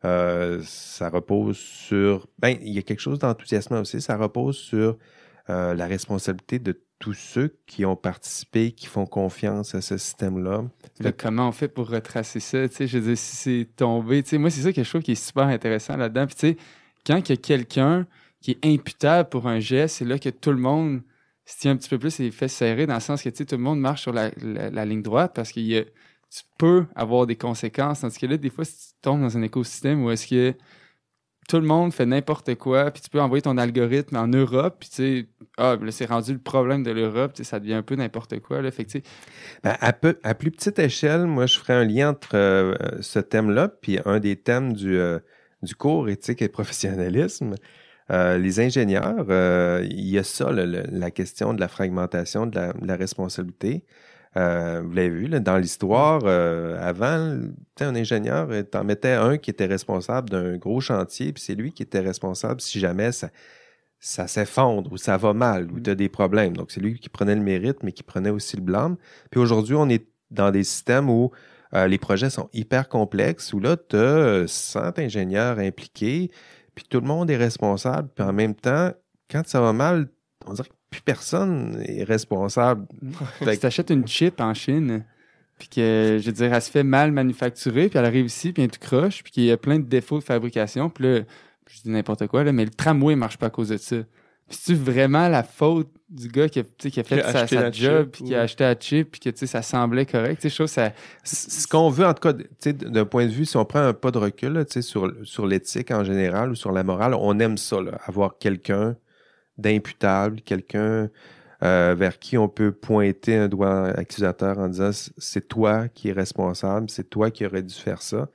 ça repose sur... Ben, il y a quelque chose d'enthousiasmant aussi. Ça repose sur la responsabilité de tous ceux qui ont participé, qui font confiance à ce système-là. Là, comment on fait pour retracer ça? Tu sais, je veux dire, si c'est tombé... Tu sais, moi, c'est ça que je trouve qui est super intéressant là-dedans. Puis, tu sais, quand il y a quelqu'un qui est imputable pour un geste, c'est là que tout le monde se tient un petit peu plus les fesses serrées, dans le sens que, tu sais, tout le monde marche sur la ligne droite parce qu'il y a... Tu peux avoir des conséquences. Tandis que là, des fois, si tu tombes dans un écosystème où est-ce que tout le monde fait n'importe quoi, puis tu peux envoyer ton algorithme en Europe, puis tu sais, là, c'est rendu le problème de l'Europe, tu sais, ça devient un peu n'importe quoi, là. Fait que, tu sais, Ben, à plus petite échelle, moi, je ferais un lien entre ce thème-là puis un des thèmes du cours éthique et professionnalisme. Les ingénieurs, il y a ça, la question de la fragmentation, de la responsabilité. Vous l'avez vu, là, dans l'histoire, avant, un ingénieur, t'en mettais un qui était responsable d'un gros chantier, puis c'est lui qui était responsable si jamais ça s'effondre ou ça va mal ou tu as des problèmes. Donc, c'est lui qui prenait le mérite, mais qui prenait aussi le blâme. Puis aujourd'hui, on est dans des systèmes où les projets sont hyper complexes, où là, tu as 100 ingénieurs impliqués, puis tout le monde est responsable. Puis en même temps, quand ça va mal, on dirait que plus personne est responsable. si t'achètes une chip en Chine, puis que, je veux dire, elle se fait mal manufacturer, puis elle arrive ici, puis elle est tout croche, puis qu'il y a plein de défauts de fabrication, puis là, je dis n'importe quoi, là, mais le tramway marche pas à cause de ça. Puis c'est-tu vraiment la faute du gars qui a fait Qui a acheté sa la job, chip, puis qui a acheté la chip, puis que, tu sais, ça semblait correct, tu sais, je trouve ça... Ce qu'on veut, en tout cas, tu sais, d'un point de vue, si on prend un pas de recul, là, tu sais, sur l'éthique en général ou sur la morale, on aime ça, là, avoir quelqu'un d'imputable, quelqu'un vers qui on peut pointer un doigt accusateur en disant c'est toi qui es responsable, c'est toi qui aurais dû faire ça.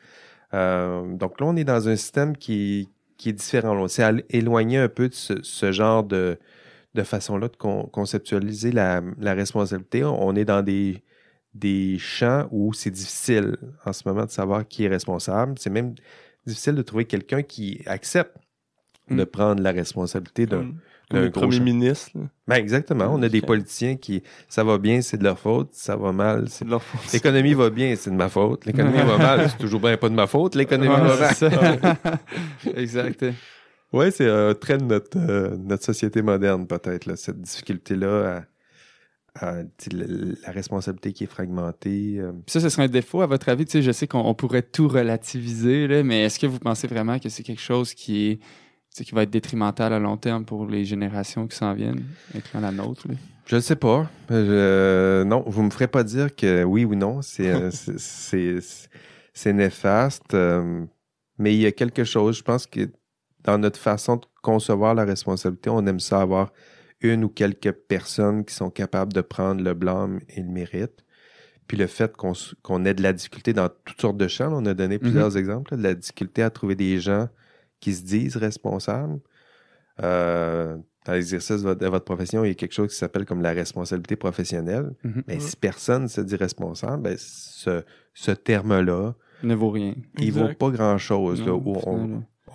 Donc là, on est dans un système qui est différent. On s'est éloigné un peu de ce genre de façon-là de conceptualiser la responsabilité. On est dans des champs où c'est difficile en ce moment de savoir qui est responsable. C'est même difficile de trouver quelqu'un qui accepte de prendre la responsabilité d'un le gros premier champ. ministre. Là. Ben exactement. On a des politiciens qui, ça va bien, c'est de leur faute. Ça va mal, C'est de leur faute. l'économie va bien, c'est de ma faute. L'économie va mal, c'est toujours bien pas de ma faute. L'économie Ouais, va mal. c'est ça. Exact. Oui, c'est un trait de notre société moderne, peut-être, là, cette difficulté-là à la responsabilité qui est fragmentée. Puis ça, ce serait un défaut, à votre avis? Tu sais, je sais qu'on pourrait tout relativiser, là, mais est-ce que vous pensez vraiment que c'est quelque chose qui va être détrimental à long terme pour les générations qui s'en viennent, incluant la nôtre? Là? Je ne sais pas. Non, vous me ferez pas dire que oui ou non, c'est néfaste. Mais il y a quelque chose, je pense que dans notre façon de concevoir la responsabilité, on aime ça avoir une ou quelques personnes qui sont capables de prendre le blâme et le mérite. Puis le fait qu'on ait de la difficulté dans toutes sortes de champs, là, on a donné plusieurs exemples, là, de la difficulté à trouver des gens qui se disent responsables. Dans l'exercice de votre profession, il y a quelque chose qui s'appelle comme la responsabilité professionnelle. Mais si personne ne se dit responsable, ben, ce terme-là ne vaut rien. Il ne vaut pas grand-chose. Là, où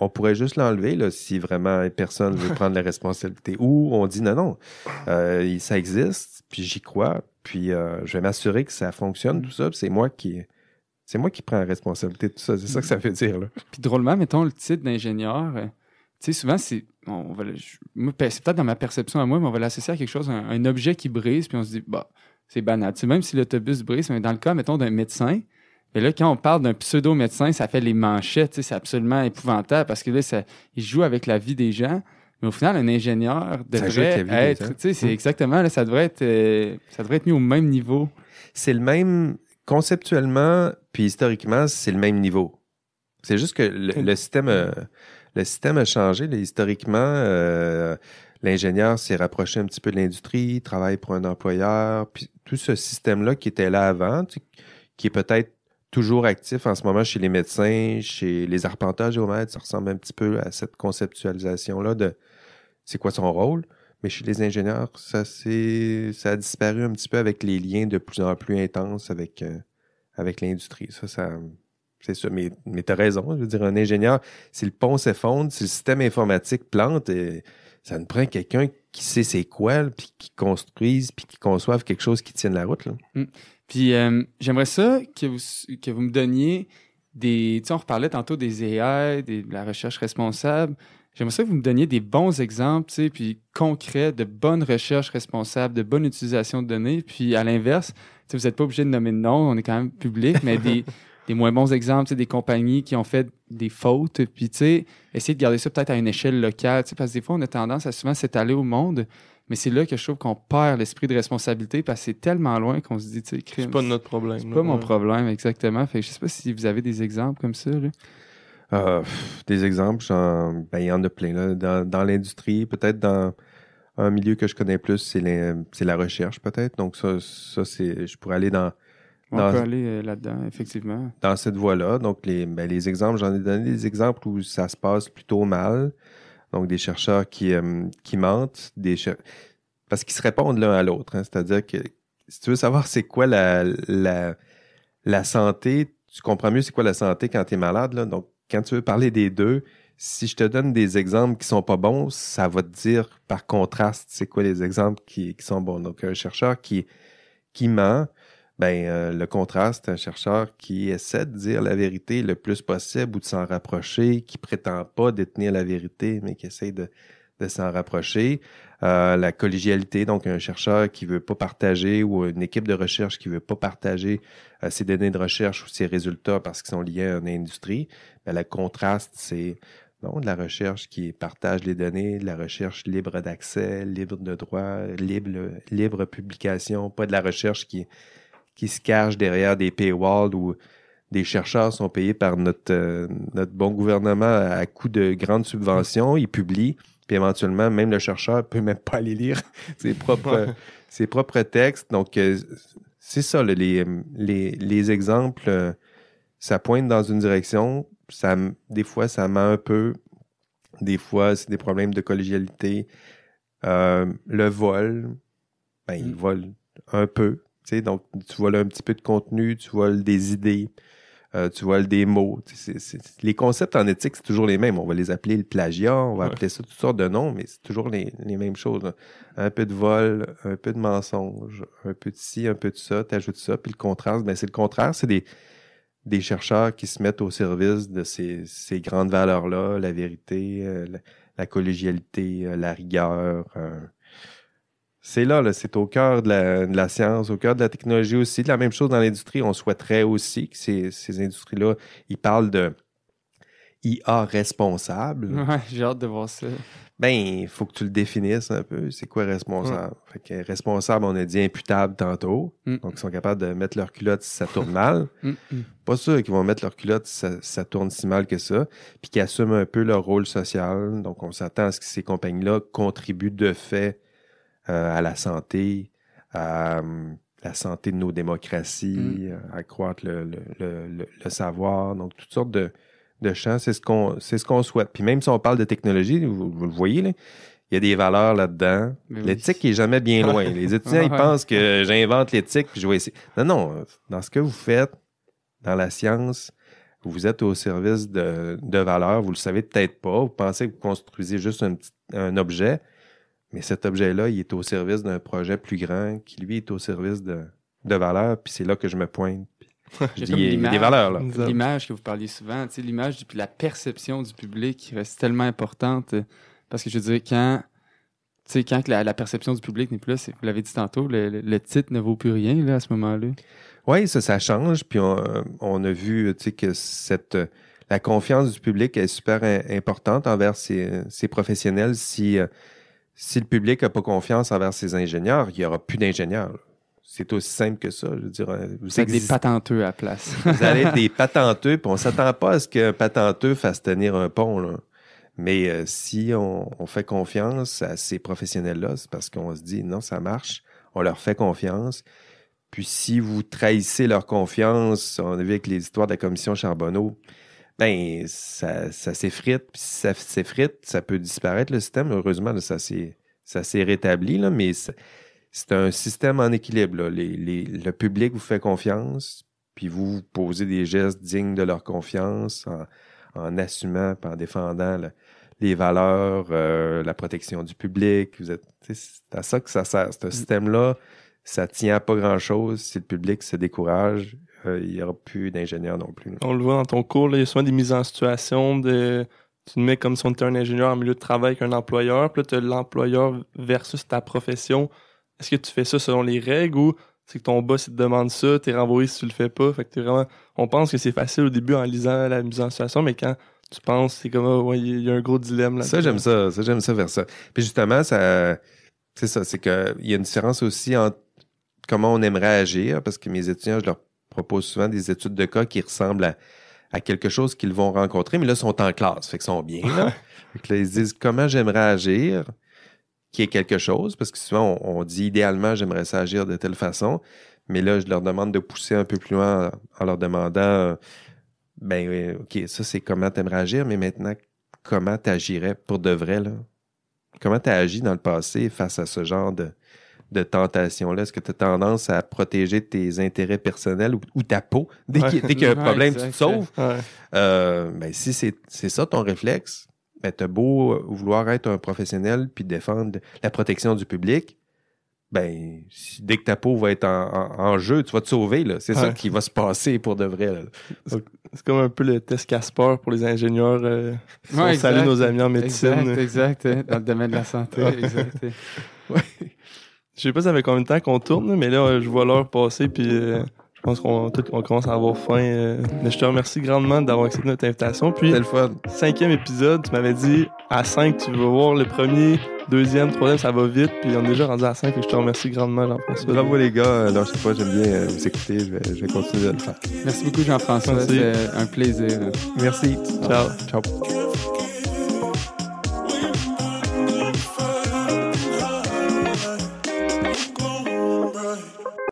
on pourrait juste l'enlever là, si vraiment personne ne veut prendre la responsabilité. Ou on dit non, ça existe, puis j'y crois, puis je vais m'assurer que ça fonctionne, tout ça, puis c'est moi qui prends la responsabilité de tout ça. C'est ça que ça veut dire. Là. Puis drôlement, mettons le titre d'ingénieur, tu sais, souvent, c'est peut-être dans ma perception à moi, mais on va l'associer à quelque chose, un objet qui brise, puis on se dit, bah, c'est banal. Tu sais, même si l'autobus brise, mais dans le cas, mettons, d'un médecin, mais là, quand on parle d'un pseudo-médecin, ça fait les manchettes, tu sais, c'est absolument épouvantable parce que là, il joue avec la vie des gens. Mais au final, un ingénieur devrait être, tu sais, c'est exactement, là, ça devrait être mis au même niveau. C'est le même, conceptuellement, puis historiquement, c'est le même niveau. C'est juste que le système a changé. Là, historiquement, l'ingénieur s'est rapproché un petit peu de l'industrie, travaille pour un employeur, puis tout ce système-là qui était là avant, tu sais, qui est peut-être toujours actif en ce moment chez les médecins, chez les arpenteurs géomètres, ça ressemble un petit peu à cette conceptualisation-là de c'est quoi son rôle. Mais chez les ingénieurs, ça a disparu un petit peu avec les liens de plus en plus intenses avec l'industrie. Ça c'est ça. Mais tu as raison. Je veux dire, un ingénieur, si le pont s'effondre, si le système informatique plante, ça nous prend quelqu'un qui sait c'est quoi, puis qui construise, puis qui conçoive quelque chose qui tienne la route. Là. Puis j'aimerais ça que vous me donniez des... Tu sais, on reparlait tantôt des AI, de la recherche responsable. J'aimerais ça que vous me donniez des bons exemples, tu sais, puis concrets de bonne recherche responsable, de bonne utilisation de données. Puis à l'inverse, tu sais, vous n'êtes pas obligé de nommer de nom, on est quand même public, mais des moins bons exemples, tu sais, des compagnies qui ont fait des fautes. Puis, tu sais, essayer de garder ça peut-être à une échelle locale, tu sais, parce que des fois, on a tendance à souvent s'étaler au monde. Mais c'est là que je trouve qu'on perd l'esprit de responsabilité parce que c'est tellement loin qu'on se dit, tu sais, crime. C'est pas notre problème. C'est pas mon problème, exactement. Fait que je sais pas si vous avez des exemples comme ça, là. Des exemples, il y en a plein. Là. Dans l'industrie, peut-être dans un milieu que je connais plus, c'est la recherche, peut-être. Donc, ça je pourrais aller On peut aller là-dedans, effectivement. Dans cette voie-là. Donc, les exemples, j'en ai donné des exemples où ça se passe plutôt mal. Donc, des chercheurs qui mentent, parce qu'ils se répondent l'un à l'autre. Hein. C'est-à-dire que si tu veux savoir c'est quoi la santé, tu comprends mieux c'est quoi la santé quand tu es malade. Là. Donc, quand tu veux parler des deux, si je te donne des exemples qui sont pas bons, ça va te dire par contraste c'est quoi les exemples qui sont bons. Donc, un chercheur qui ment, le contraste, un chercheur qui essaie de dire la vérité le plus possible ou de s'en rapprocher, qui prétend pas détenir la vérité, mais qui essaie de s'en rapprocher. La collégialité, donc un chercheur qui veut pas partager ou une équipe de recherche qui veut pas partager ses données de recherche ou ses résultats parce qu'ils sont liés à une industrie. Le contraste, c'est de la recherche qui partage les données, de la recherche libre d'accès, libre de droit, libre publication, pas de la recherche qui se cache derrière des paywalls où des chercheurs sont payés par notre bon gouvernement à coût de grandes subventions. Ils publient, puis éventuellement, même le chercheur peut même pas aller lire ses propres textes. Donc, c'est ça, là, les exemples, ça pointe dans une direction. Des fois, ça ment un peu. Des fois, c'est des problèmes de collégialité. Le vol, il vole un peu. Tu sais, donc, tu voles un petit peu de contenu, tu voles des idées, tu voles des mots. Les concepts en éthique, c'est toujours les mêmes. On va les appeler le plagiat, on va appeler ça toutes sortes de noms, mais c'est toujours les mêmes choses. Là. Un peu de vol, un peu de mensonge, un peu de ci, un peu de ça, t'ajoutes ça. Puis le contraste, c'est le contraire. C'est des chercheurs qui se mettent au service de ces grandes valeurs-là, la vérité, la collégialité, la rigueur. C'est là, c'est au cœur de la science, au cœur de la technologie aussi. De la même chose dans l'industrie, on souhaiterait aussi que ces industries-là, ils parlent de IA responsable. Ouais, j'ai hâte de voir ça. Il faut que tu le définisses un peu. C'est quoi responsable? Fait que responsable, on a dit imputable tantôt. Donc, ils sont capables de mettre leur culotte si ça tourne mal. Pas sûr qu'ils vont mettre leur culotte si ça tourne si mal que ça. Puis qu'ils assument un peu leur rôle social. Donc, on s'attend à ce que ces compagnies-là contribuent de fait à la santé, à la santé de nos démocraties, accroître le savoir, donc toutes sortes de champs, c'est ce qu'on souhaite. Puis même si on parle de technologie, vous le voyez, là, il y a des valeurs là-dedans. Mais oui. L'éthique est jamais bien loin. Les étudiants, ils pensent que j'invente l'éthique puis je vais essayer. Non, dans ce que vous faites, dans la science, vous êtes au service de valeurs. Vous le savez peut-être pas. Vous pensez que vous construisez juste un objet, mais cet objet-là, il est au service d'un projet plus grand qui, lui, est au service de valeurs. Puis c'est là que je me pointe. Je dis, il y a des valeurs, là. L'image que vous parliez souvent, tu sais, l'image puis la perception du public reste tellement importante. Parce que je veux dire, quand la perception du public n'est plus là, vous l'avez dit tantôt, le titre ne vaut plus rien là, à ce moment-là. Oui, ça change. Puis on a vu que la confiance du public est super importante envers ses professionnels. Si le public n'a pas confiance envers ses ingénieurs, il n'y aura plus d'ingénieurs. Là. C'est aussi simple que ça. Je veux dire, vous êtes des patenteux à la place. Vous allez être des patenteux, puis on ne s'attend pas à ce qu'un patenteux fasse tenir un pont, là. Mais si on fait confiance à ces professionnels-là, c'est parce qu'on se dit non, ça marche, on leur fait confiance. Puis si vous trahissez leur confiance, on a vu avec les histoires de la commission Charbonneau, ben ça s'effrite. Puis si ça s'effrite, ça peut disparaître le système. Heureusement, là, ça s'est rétabli, là, mais c'est un système en équilibre. Là. Le public vous fait confiance, puis vous posez des gestes dignes de leur confiance en assumant et en défendant les valeurs, la protection du public. C'est à ça que ça sert. Ce système-là, ça tient à pas grand-chose. Si le public se décourage, il n'y aura plus d'ingénieurs non plus. On le voit dans ton cours, là, il y a souvent des mises en situation tu te mets comme si on était un ingénieur en milieu de travail avec un employeur, puis là, tu as l'employeur versus ta profession. Est-ce que tu fais ça selon les règles ou c'est que ton boss il te demande ça, t'es renvoyé si tu le fais pas? Fait que t'es vraiment... On pense que c'est facile au début en lisant la mise en situation, mais quand tu penses, c'est comme il y a un gros dilemme là. Ça, j'aime ça vers ça. Puis justement, c'est ça, c'est qu'il y a une différence aussi entre comment on aimerait agir, parce que mes étudiants, je leur propose souvent des études de cas qui ressemblent à quelque chose qu'ils vont rencontrer, mais là, ils sont en classe, fait qu'ils sont bien, là. Fait que là, ils se disent comment j'aimerais agir, qui est quelque chose, parce que souvent, on dit idéalement, j'aimerais ça agir de telle façon, mais là, je leur demande de pousser un peu plus loin en leur demandant, OK, ça, c'est comment t'aimerais agir, mais maintenant, comment t'agirais pour de vrai, là? Comment t'as agi dans le passé face à ce genre de tentation-là? Est-ce que tu as tendance à protéger tes intérêts personnels ou ta peau? Dès qu'il y a un problème, tu te sauves. Ouais. Si c'est ça ton réflexe, t'as beau vouloir être un professionnel puis défendre la protection du public, dès que ta peau va être en jeu, tu vas te sauver, là. C'est ça qui va se passer pour de vrai, là. C'est comme un peu le test Casper pour les ingénieurs. On salue nos amis en médecine. Exact. Dans le domaine de la santé, exact. Ouais. Je sais pas ça fait combien de temps qu'on tourne, mais là, je vois l'heure passer, puis je pense qu'on commence à avoir faim. Mais je te remercie grandement d'avoir accepté notre invitation. Puis, c'était le fun. 5e épisode, tu m'avais dit à 5, tu vas voir le premier, 2e, 3e, ça va vite, puis on est déjà rendu à 5, et je te remercie grandement, Jean-François. Bravo les gars, alors je sais pas, j'aime bien vous écouter, je vais continuer de le faire. Merci beaucoup, Jean-François, c'était un plaisir. Merci. Ciao. Ciao.